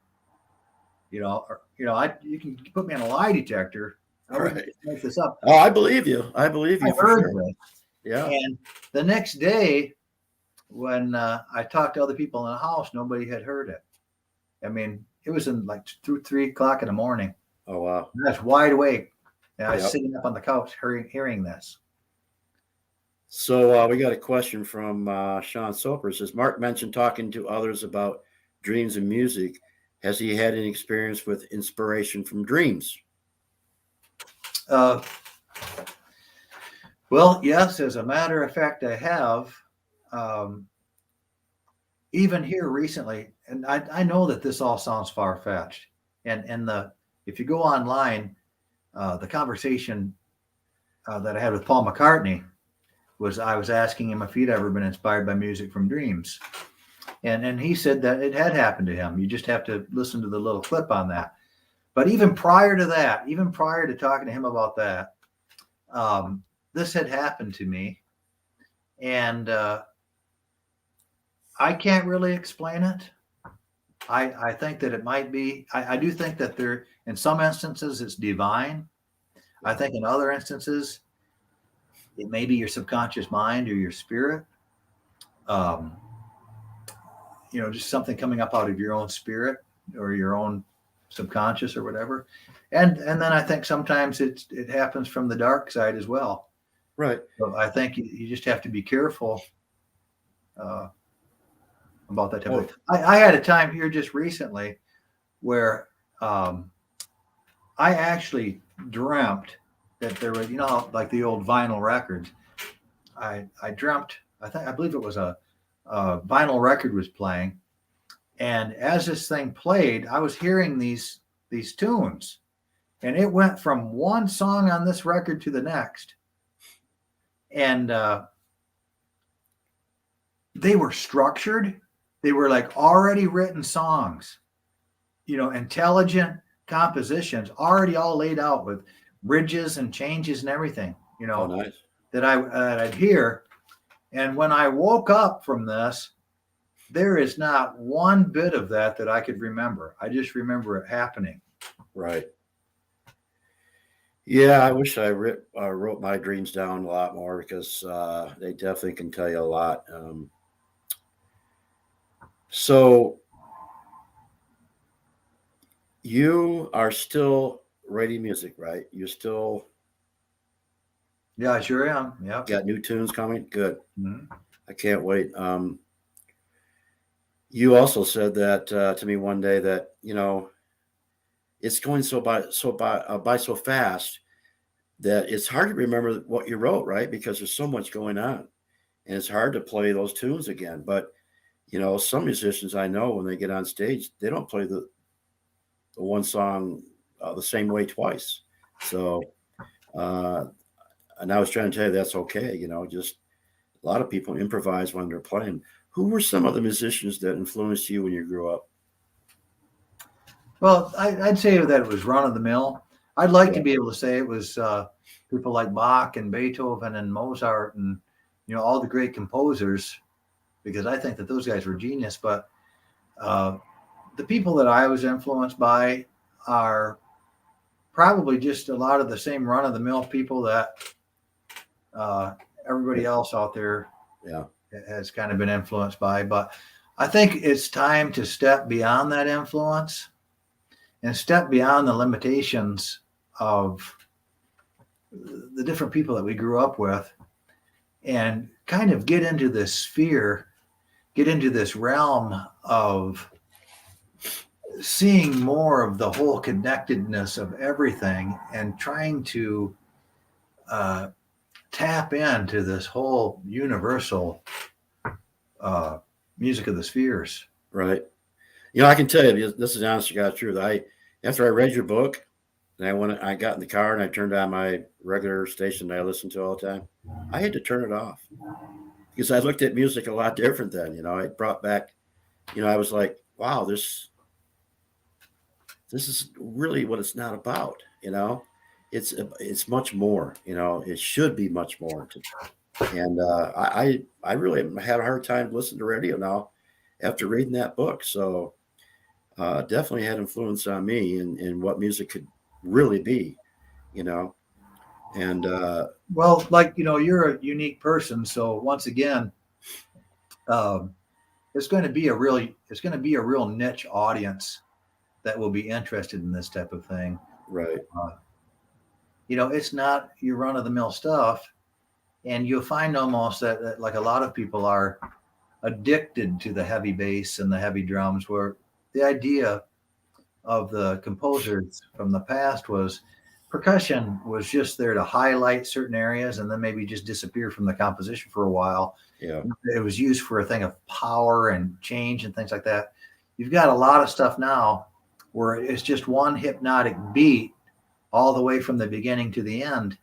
You know, you can put me on a lie detector. I wouldn't just make this up. Oh, I believe you. I believe you. I heard this. Yeah. And the next day, when I talked to other people in the house, nobody had heard it. I mean, it was in like 3 o'clock in the morning. Oh, wow. And I was wide awake. And I was sitting up on the couch hearing this. So we got a question from Sean Soper. It says, Mark mentioned talking to others about dreams and music. Has he had any experience with inspiration from dreams? Well, yes, as a matter of fact, I have. Even here recently, and I know that this all sounds far-fetched. And if you go online, the conversation that I had with Paul McCartney was, I was asking him if he'd ever been inspired by music from dreams. And he said that it had happened to him. You just have to listen to the little clip on that. But even prior to that, even prior to talking to him about that, this had happened to me. And I can't really explain it. I think that it might be, I do think that there, in some instances, it's divine. I think in other instances, it may be your subconscious mind or your spirit. You know, just something coming up out of your own spirit or your own subconscious or whatever. And then I think sometimes it happens from the dark side as well. Right. So I think you just have to be careful about that type of thing. I had a time here just recently where I actually dreamt that there was, you know, like the old vinyl records. I dreamt, I believe it was a vinyl record was playing, and as this thing played, I was hearing these tunes, and it went from one song on this record to the next, and they were structured. They were like already written songs, you know, intelligent compositions, already all laid out with bridges and changes and everything, you know. Oh, nice. that I'd hear. And when I woke up from this, there is not one bit of that I could remember. I just remember it happening. Right. Yeah, I wish I wrote my dreams down a lot more because they definitely can tell you a lot. So you are still writing music, right? You still Yeah, I sure am. Yep. got new tunes coming? Good. Mhm. I can't wait. You also said that to me one day that it's going by so fast that it's hard to remember what you wrote, right? Because there's so much going on, and it's hard to play those tunes again. But some musicians I know when they get on stage, they don't play the one song the same way twice. So, uh, and I was trying to tell you that's okay. Just a lot of people improvise when they're playing. Who were some of the musicians that influenced you when you grew up? Well, I'd say that it was run of the mill. I'd like to Yeah. be able to say it was people like Bach and Beethoven and Mozart and all the great composers, because I think that those guys were genius. But the people that I was influenced by are probably just a lot of the same run of the mill people that everybody else out there Yeah. has kind of been influenced by. But I think it's time to step beyond that influence and step beyond the limitations of the different people that we grew up with and kind of get into this sphere, get into this realm of seeing more of the whole connectedness of everything and trying to tap into this whole universal music of the spheres. Right. I can tell you this is honest to God truth. After I read your book, and I got in the car and I turned on my regular station that I listen to all the time, I had to turn it off because I looked at music a lot different then. It brought back, I was like, wow, this is really what it's not about. It's much more. It should be much more. And I really had a hard time listening to radio now after reading that book. So definitely had influence on me in what music could really be, and Well, like, you're a unique person. So once again, um, it's going to be a real niche audience that will be interested in this type of thing. right, It's not your run of the mill stuff. And you'll find almost that like a lot of people are addicted to the heavy bass and the heavy drums, where the idea of the composers from the past was percussion was just there to highlight certain areas and then maybe just disappear from the composition for a while. yeah, It was used for a thing of power and change and things like that. You've got a lot of stuff now where it's just one hypnotic beat all the way from the beginning to the end.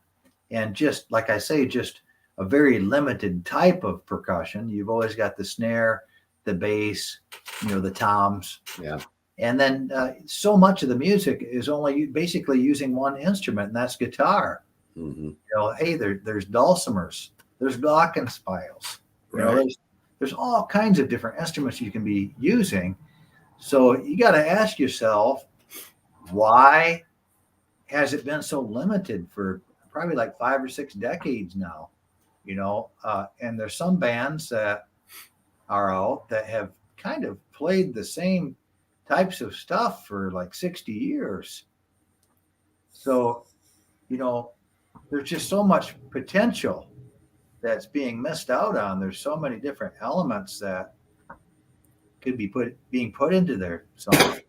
And just like I say, just a very limited type of percussion. You've always got the snare, the bass, the toms. yeah, And then so much of the music is only basically using one instrument, and that's guitar. mm-hmm. Hey, there's dulcimers, there's glockenspiels. Right. There's all kinds of different instruments you can be using. So you got to ask yourself, why has it been so limited for probably like 5 or 6 decades now? And there's some bands that are out that have kind of played the same types of stuff for like 60 years. So, there's just so much potential that's being missed out on. There's so many different elements that could be being put into their song.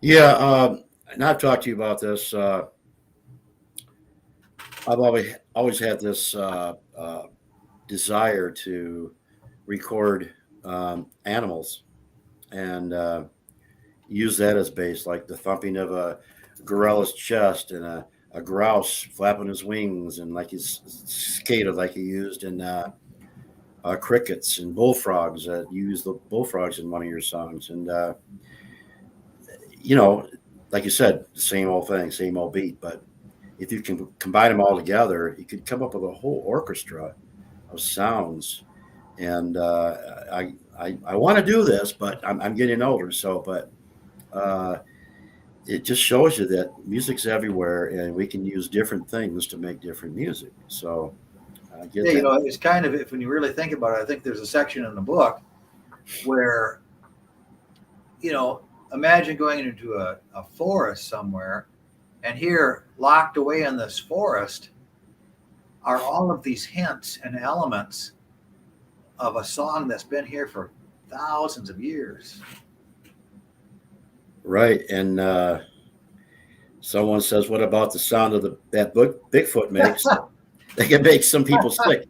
Yeah, and I've talked to you about this. I've always had this desire to record animals and use that as base, like the thumping of a gorella's chest and a grouse flapping his wings and like his cicada, like he used in crickets and bullfrogs. You use the bullfrogs in one of your songs, and like you said, same old thing, same old beat. But if you can combine them all together, you could come up with a whole orchestra of sounds. And I want to do this, but I'm getting older. So, but it just shows you that music's everywhere, and we can use different things to make different music. So I get Yeah, that. it's kind of, if when you really think about it, I think there's a section in the book where, imagine going into a forest somewhere, and here, locked away in this forest, are all of these hints and elements of a song that's been here for thousands of years. Right. And someone says, what about the sound of that Bigfoot makes? They can make some people sick.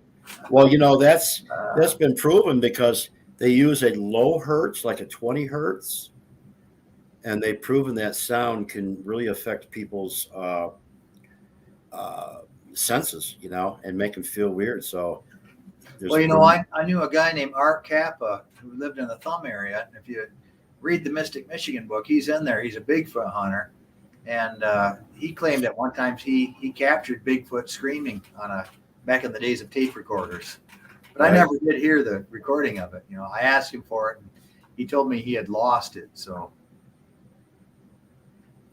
Well, that's been proven because they use a low hertz, like a 20 hertz, and they've proven that sound can really affect people's senses, and make them feel weird. So, I knew a guy named Art Kappa who lived in the Thumb area. If you read the Mystic Michigan book, he's in there. He's a Bigfoot hunter, and he claimed at one time he captured Bigfoot screaming back in the days of tape recorders. But right. I never did hear the recording of it. I asked him for it, and he told me he had lost it. So.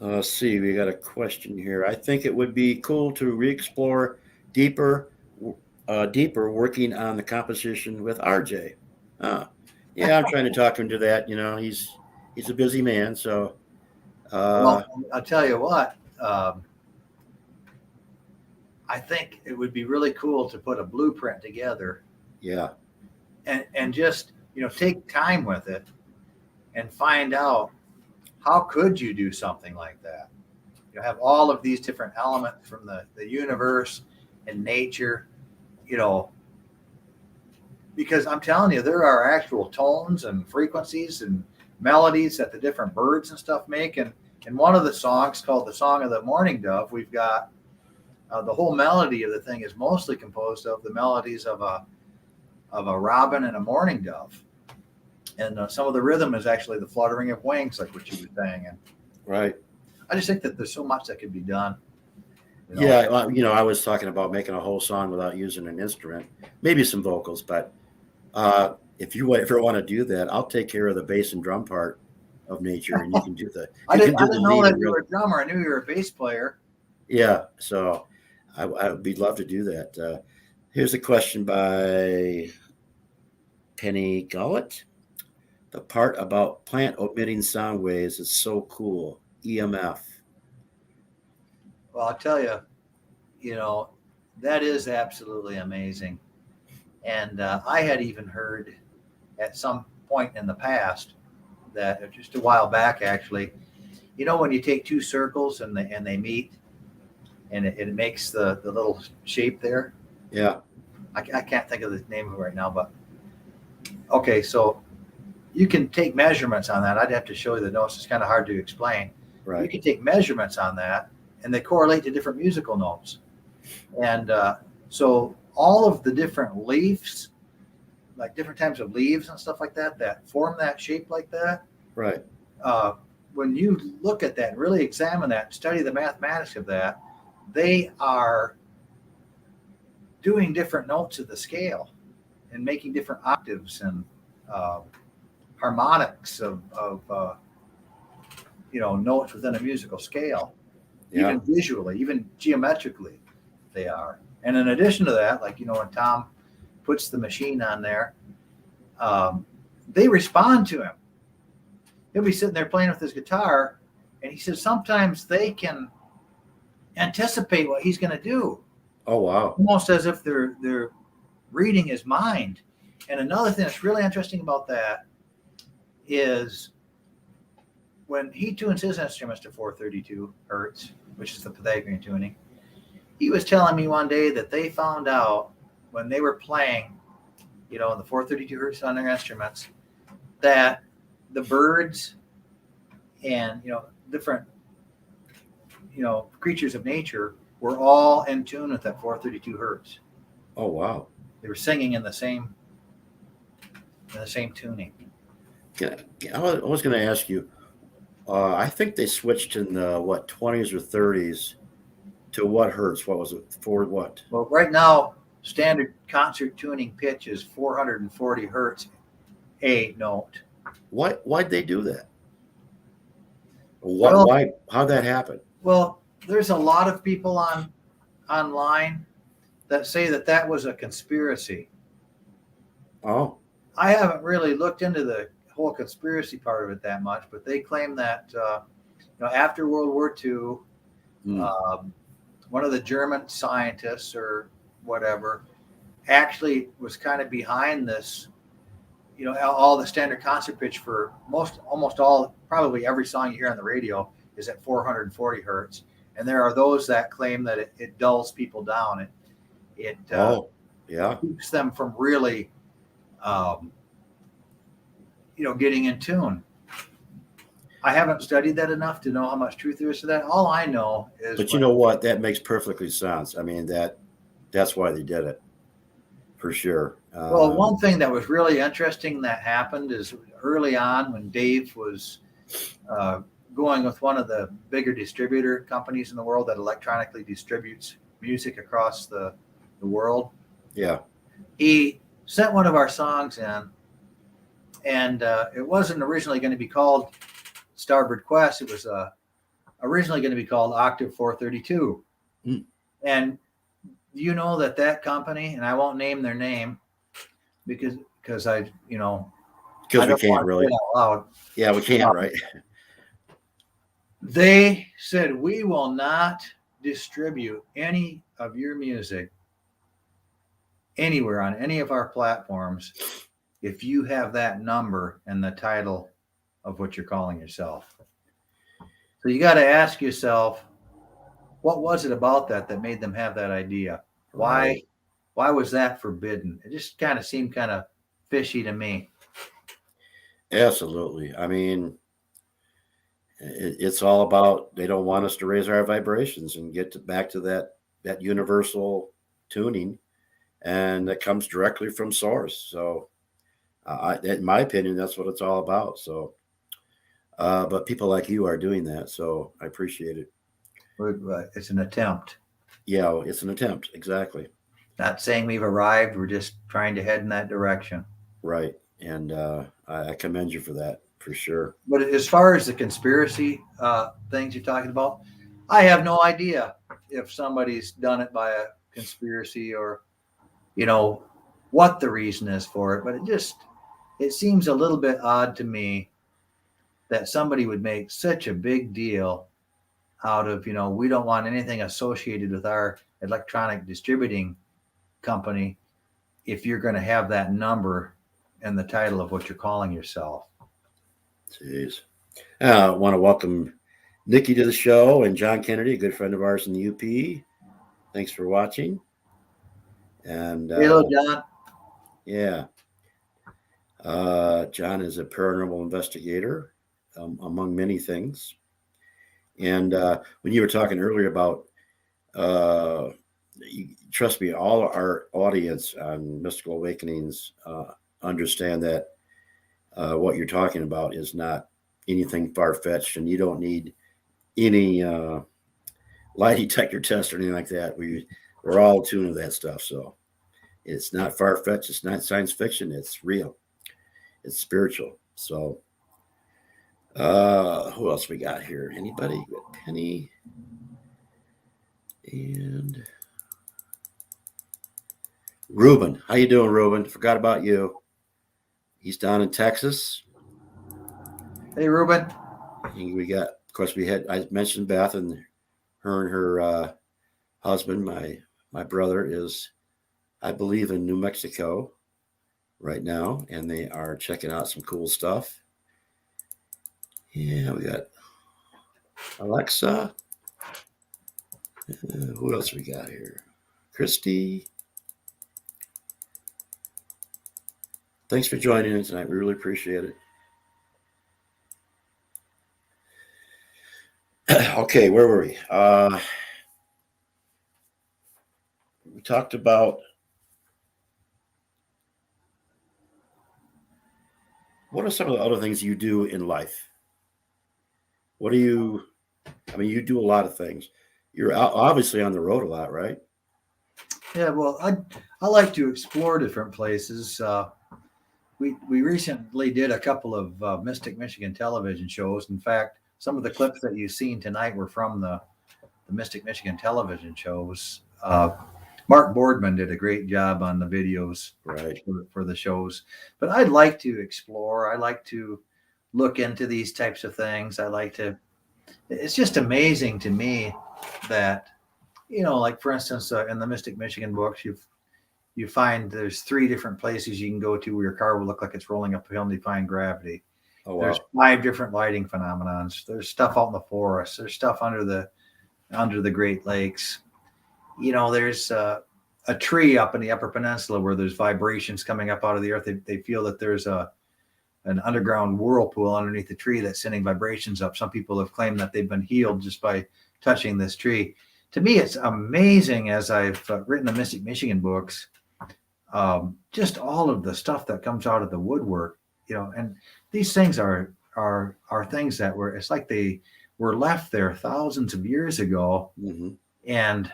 Let's see, we got a question here. I think it would be cool to re-explore deeper working on the composition with Arjay. Yeah, I'm trying to talk him to that. He's a busy man, so. Well, I'll tell you what. I think it would be really cool to put a blueprint together. Yeah. And just take time with it and find out. How could you do something like that? You have all of these different elements from the universe and nature, because I'm telling you, there are actual tones and frequencies and melodies that the different birds and stuff make. And in one of the songs called The Song of the Morning Dove, we've got the whole melody of the thing is mostly composed of the melodies of a robin and a mourning dove. And some of the rhythm is actually the fluttering of wings, like what you were saying. And right. I just think that there's so much that could be done. Yeah, I was talking about making a whole song without using an instrument, maybe some vocals. But if you ever want to do that, I'll take care of the bass and drum part of nature, and you can do the. I didn't know that you were a drummer. I knew you were a bass player. Yeah, so I would love to do that. Here's a question by Penny Gullett. The part about plant emitting sound waves is so cool. EMF. Well, I'll tell you, that is absolutely amazing. And I had even heard at some point in the past that just a while back, actually, when you take two circles and they meet and it makes the little shape there. Yeah. I can't think of the name of it right now, but okay. So you can take measurements on that. I'd have to show you the notes. It's kind of hard to explain. Right. You can take measurements on that, and they correlate to different musical notes. And so all of the different leaves, like different types of leaves and stuff like that form that shape like that. Right. When you look at that and really examine that, study the mathematics of that, they are doing different notes of the scale and making different octaves and harmonics of notes within a musical scale. Yeah. Even visually, even geometrically, they are. And in addition to that, like when Tom puts the machine on there, they respond to him. He'll be sitting there playing with his guitar, and he says sometimes they can anticipate what he's going to do. Oh wow! Almost as if they're reading his mind. And another thing that's really interesting about that is when he tunes his instruments to 432 hertz, which is the Pythagorean tuning, he was telling me one day that they found out when they were playing, in the 432 hertz on their instruments, that the birds and, different, creatures of nature were all in tune with that 432 hertz. Oh, wow. They were singing in the same tuning. I was going to ask you, I think they switched in the 20s or 30s to what hertz? What was it for? What? Well, right now, standard concert tuning pitch is 440 hertz a note. Why'd they do that? Well- Why? How'd that happen? Well, there's a lot of people online that say that that was a conspiracy. Oh, I haven't really looked into the whole conspiracy part of it that much, but they claim that after World War II, one of the German scientists or whatever actually was kind of behind this. All the standard concert pitch for almost all, probably every song you hear on the radio is at 440 hertz. And there are those that claim that it dulls people down. It keeps them from really, getting in tune. I haven't studied that enough to know how much truth there is to that. All I know is. But you know what? That makes perfectly sense. I mean, that's why they did it, for sure. Well, one thing that was really interesting that happened is early on when Dave was going with one of the bigger distributor companies in the world that electronically distributes music across the world. Yeah. He sent one of our songs in, and it wasn't originally going to be called Starboard Quest. It was originally going to be called Octave 432. And you know that company, and I won't name their name because I because we can't really. Loud. Yeah, we can't, right? They said, we will not distribute any of your music anywhere on any of our platforms if you have that number and the title of what you're calling yourself. So you got to ask yourself, what was it about that made them have that idea? Why was that forbidden? It just kind of seemed kind of fishy to me. Absolutely. I mean, it's all about, they don't want us to raise our vibrations and get back to that universal tuning, and that comes directly from source. So in my opinion, that's what it's all about. So but people like you are doing that, so I appreciate it. It's an attempt. Yeah, it's an attempt. Exactly. Not saying we've arrived. We're just trying to head in that direction. Right. And I commend you for that, for sure. But as far as the conspiracy things you're talking about, I have no idea if somebody's done it by a conspiracy or, what the reason is for it. But it seems a little bit odd to me that somebody would make such a big deal out of, we don't want anything associated with our electronic distributing company if you're going to have that number and the title of what you're calling yourself. Jeez. I want to welcome Nikki to the show, and John Kennedy, a good friend of ours in the UP. Thanks for watching. And hello, John. Yeah. John is a paranormal investigator, among many things. And when you were talking earlier about, trust me, all our audience on Mystical Awakenings understand that what you're talking about is not anything far-fetched, and you don't need any lie detector test or anything like that. We're all attuned to that stuff. So it's not far-fetched. It's not science fiction. It's real. It's spiritual. So who else we got here? Anybody? We got Penny and Ruben. How you doing, Ruben? Forgot about you. He's down in Texas. Hey, Ruben. We got, of course, I mentioned Beth, and her husband, my brother, is, I believe, in New Mexico right now, and they are checking out some cool stuff. Yeah, we got Alexa. Who else we got here? Christy. Thanks for joining us tonight. We really appreciate it. Okay, where were we? We talked about what are some of the other things you do in life? You do a lot of things. You're obviously on the road a lot, right? Yeah, well, I like to explore different places. We recently did a couple of Mystic Michigan television shows. In fact, some of the clips that you've seen tonight were from the Mystic Michigan television shows. Mark Boardman did a great job on the videos Right. for the shows. But I'd like to explore. I like to look into these types of things. It's just amazing to me that, like for instance, in the Mystic Michigan books, you find there's 3 different places you can go to where your car will look like it's rolling up a hill and defying gravity. Oh, wow. There's 5 different lighting phenomenons. There's stuff out in the forest. There's stuff under the Great Lakes. There's a tree up in the Upper Peninsula where there's vibrations coming up out of the earth. They feel that there's an underground whirlpool underneath the tree that's sending vibrations up. Some people have claimed that they've been healed just by touching this tree. To me, it's amazing, as I've written the Mystic Michigan books, just all of the stuff that comes out of the woodwork, and these things are things that it's like they were left there thousands of years ago. Mm-hmm. And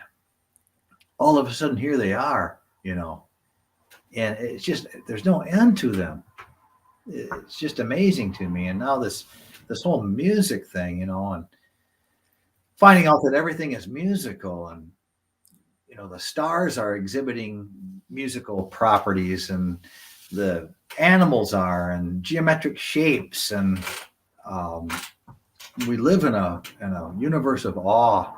all of a sudden here they are, and it's just, there's no end to them. It's just amazing to me. And now this whole music thing, and finding out that everything is musical, and the stars are exhibiting musical properties, and the animals are, and geometric shapes, and we live in a universe of awe.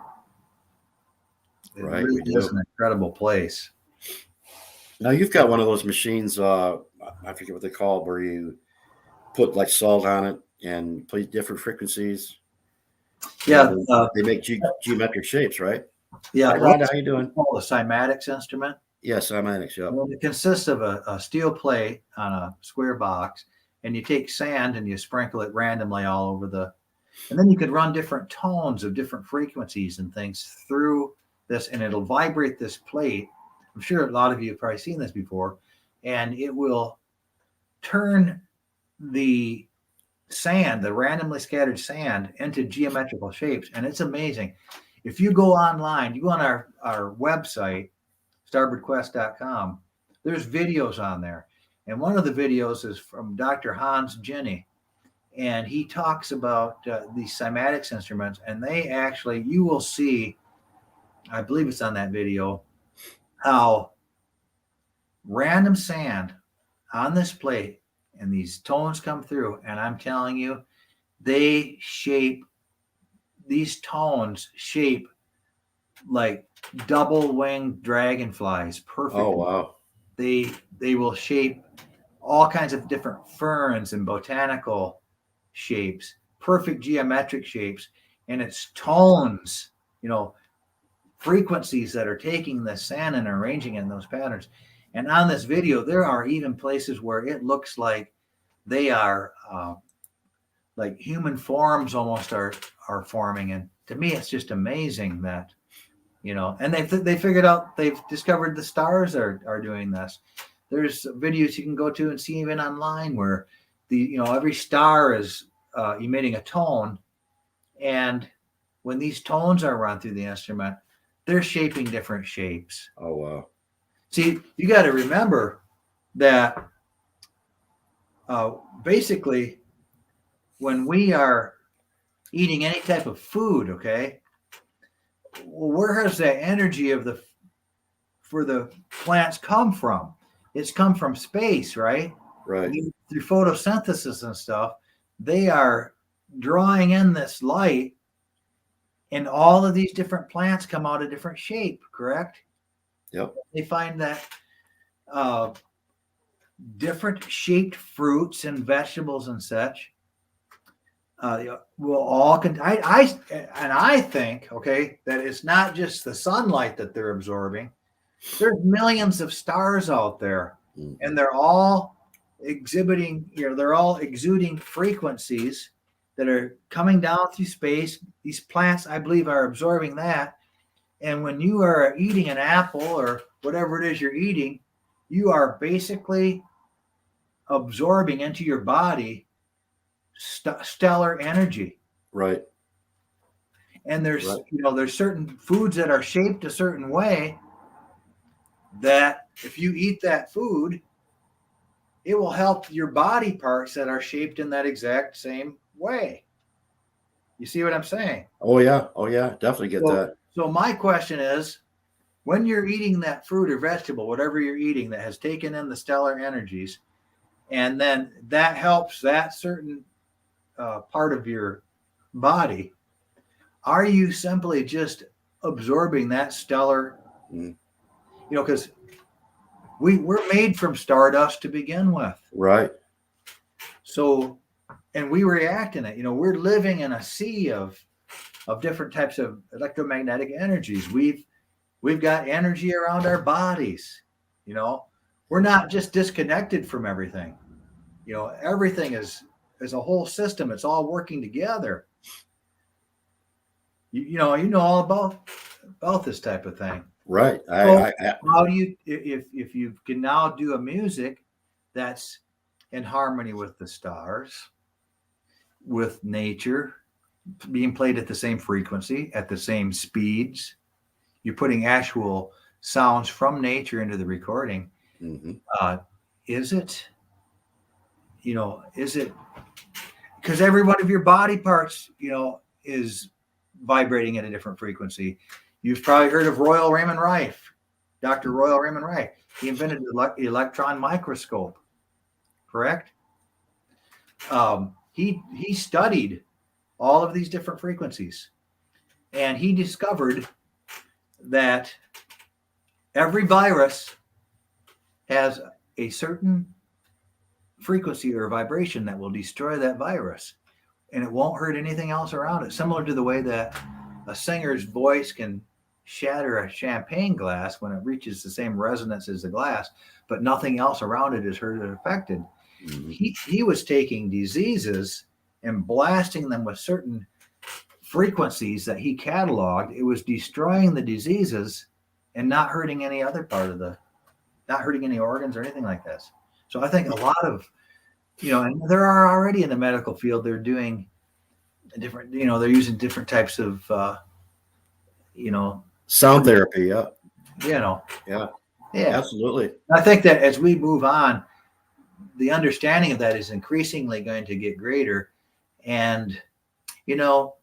It Right, really we is do. an incredible place. Now you've got one of those machines, I forget what they call, where you put like salt on it and play different frequencies. Yeah, And they make geometric shapes, right? yeah. Hi, Rhonda, how you doing? Called a cymatics instrument. Yes, cymatics, yeah. Well, it consists of a steel plate on a square box, and you take sand and you sprinkle it randomly all over and then you could run different tones of different frequencies and things through this, and it'll vibrate this plate. I'm sure a lot of you have probably seen this before, and it will turn the sand, the randomly scattered sand, into geometrical shapes, and it's amazing. If you go online, you go on our website, starboardquest.com, there's videos on there. And one of the videos is from Dr. Hans Jenny. And he talks about these cymatics instruments. And you will see, I believe it's on that video, how random sand on this plate and these tones come through. And I'm telling you, these tones shape like double-winged dragonflies perfectly. Oh, wow. They will shape all kinds of different ferns and botanical shapes, perfect geometric shapes, and it's tones, frequencies that are taking the sand and arranging it in those patterns. And on this video, there are even places where it looks like they are like human forms almost are forming. And to me, it's just amazing that, and they figured out, they've discovered the stars are doing this. There's videos you can go to and see even online where every star is emitting a tone, and when these tones are run through the instrument, they're shaping different shapes. Oh, wow. See, you got to remember that basically when we are eating any type of food, okay, where has that energy for the plants come from? It's come from space, right? Right. Through photosynthesis and stuff, they are drawing in this light, and all of these different plants come out a different shape, correct? Yep. They find that different shaped fruits and vegetables and such will all I think, okay, that it's not just the sunlight that they're absorbing. There's millions of stars out there, and they're all exuding frequencies that are coming down through space. These plants, I believe, are absorbing that. And when you are eating an apple or whatever it is you're eating, you are basically absorbing into your body stellar energy. Right. And there's there's certain foods that are shaped a certain way that if you eat that food, it will help your body parts that are shaped in that exact same way. You see what I'm saying? Oh yeah, definitely get that. So my question is, when you're eating that fruit or vegetable, whatever you're eating that has taken in the stellar energies, and then that helps that certain part of your body, are you simply just absorbing that stellar? You know, because we're made from stardust to begin with. Right. So, and we react in it. You know, we're living in a sea of different types of electromagnetic energies. We've got energy around our bodies. You know, we're not just disconnected from everything. You know, everything is a whole system. It's all working together. You know all about this type of thing. Right. So how do you, if you can now do a music that's in harmony with the stars, with nature, being played at the same frequency, at the same speeds, you're putting actual sounds from nature into the recording. Is it because every one of your body parts, you know, is vibrating at a different frequency. You've probably heard of Royal Raymond Rife, Dr. Royal Raymond Rife. He invented the electron microscope, correct? He studied all of these different frequencies, and he discovered that every virus has a certain frequency or vibration that will destroy that virus, and it won't hurt anything else around it. Similar to the way that a singer's voice can shatter a champagne glass when it reaches the same resonance as the glass, but nothing else around it is hurt or affected. He was taking diseases and blasting them with certain frequencies that he cataloged. It was destroying the diseases and not hurting any other part of not hurting any organs or anything like this. So I think a lot of, you know, and there are already in the medical field, they're doing different, you know, they're using different types of, you know, sound therapy. Yeah. You know. Yeah. Yeah. Absolutely. I think that as we move on, the understanding of that is increasingly going to get greater. And, you know,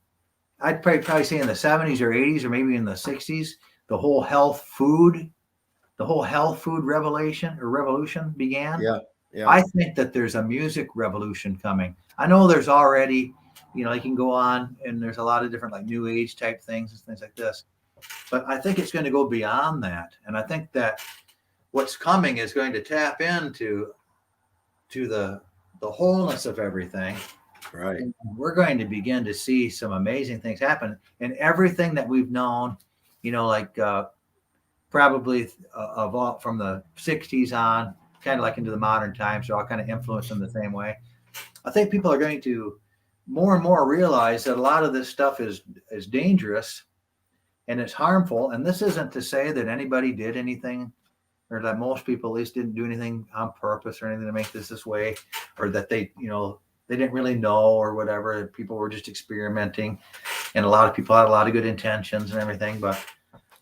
I'd probably say in the 70s or 80s or maybe in the 60s, the whole health food revolution began. Yeah. Yeah. I think that there's a music revolution coming. I know there's already, you know, you can go on and there's a lot of different like new age type things and things like this. But I think it's going to go beyond that. And I think that what's coming is going to tap into the wholeness of everything. Right. And we're going to begin to see some amazing things happen. And everything that we've known, you know, like probably from the 60s on, kind of like into the modern times, they're all kind of influenced in the same way. I think people are going to more and more realize that a lot of this stuff is dangerous and it's harmful. And this isn't to say that anybody did anything, or that most people at least didn't do anything on purpose or anything to make this way, or that they, you know, they didn't really know or whatever. People were just experimenting, and a lot of people had a lot of good intentions and everything. But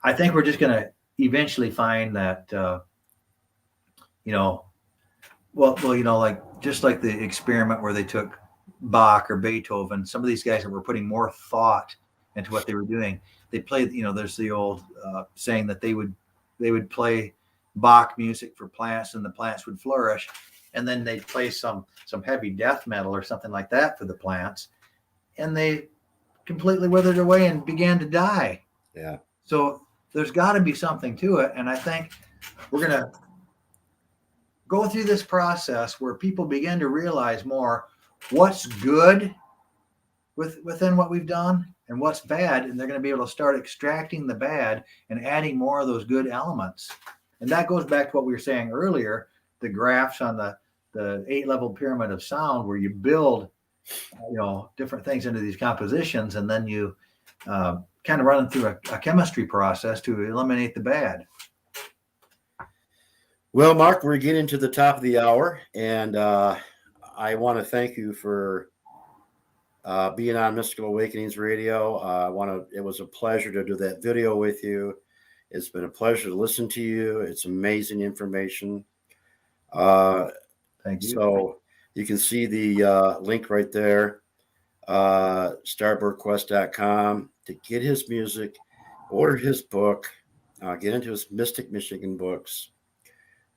I think we're just going to eventually find that, you know, well, you know, like just like the experiment where they took Bach or Beethoven, some of these guys that were putting more thought into what they were doing. They played, you know, there's the old saying that they would play Bach music for plants and the plants would flourish, and then they'd play some heavy death metal or something like that for the plants, and they completely withered away and began to die. Yeah. So there's got to be something to it, and I think we're going to go through this process where people begin to realize more what's good within what we've done and what's bad, and they're going to be able to start extracting the bad and adding more of those good elements. And that goes back to what we were saying earlier, the graphs on the 8-level pyramid of sound, where you build, you know, different things into these compositions, and then you kind of run through a chemistry process to eliminate the bad. Well, Mark, we're getting to the top of the hour, and I want to thank you for being on Mystical Awakenings Radio. It was a pleasure to do that video with you. It's been a pleasure to listen to you. It's amazing information. Thank you. So you can see the link right there. starboardquest.com to get his music, order his book, get into his Mystic Michigan books.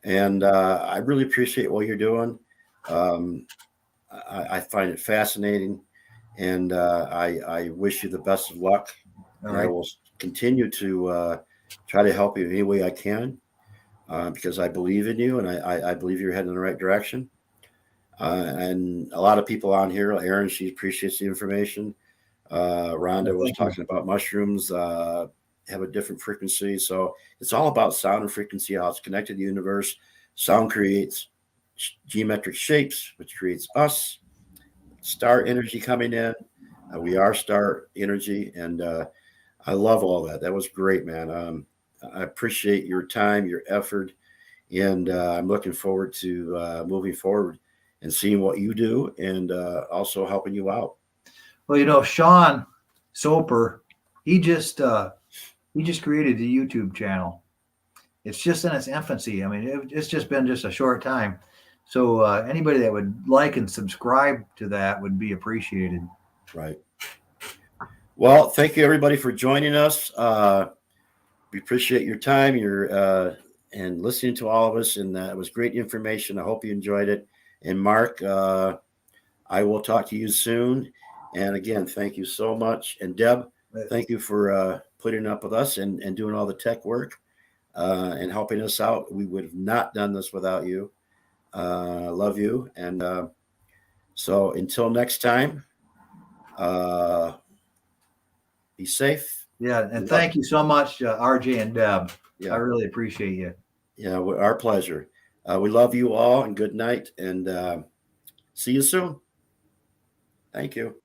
And I really appreciate what you're doing. I find it fascinating, and I wish you the best of luck. All and I right. will continue to try to help you any way I can, because I believe in you, and I believe you're heading in the right direction. And a lot of people on here, Erin, she appreciates the information. Rhonda was Thank you. talking about mushrooms, have a different frequency. So it's all about sound and frequency, how it's connected to the universe. Sound creates geometric shapes, which creates us. Star energy coming in. We are star energy. And I love all that. That was great, man. I appreciate your time, your effort. And I'm looking forward to moving forward and seeing what you do, and also helping you out. Well, Sean Soper, he just created the YouTube channel. It's just in its infancy. I mean, it's just been just a short time. So anybody that would like and subscribe to that would be appreciated. Right. Well, thank you everybody for joining us. We appreciate your time, and listening to all of us, and it was great information. I hope you enjoyed it. And Mark, I will talk to you soon. And again, thank you so much. And Deb, thank you for putting up with us and doing all the tech work and helping us out. We would have not done this without you. Love you. And so until next time, be safe. Yeah, and thank you so much, RJ and Deb. Yeah. I really appreciate you. Yeah, our pleasure. We love you all, and good night, and see you soon. Thank you.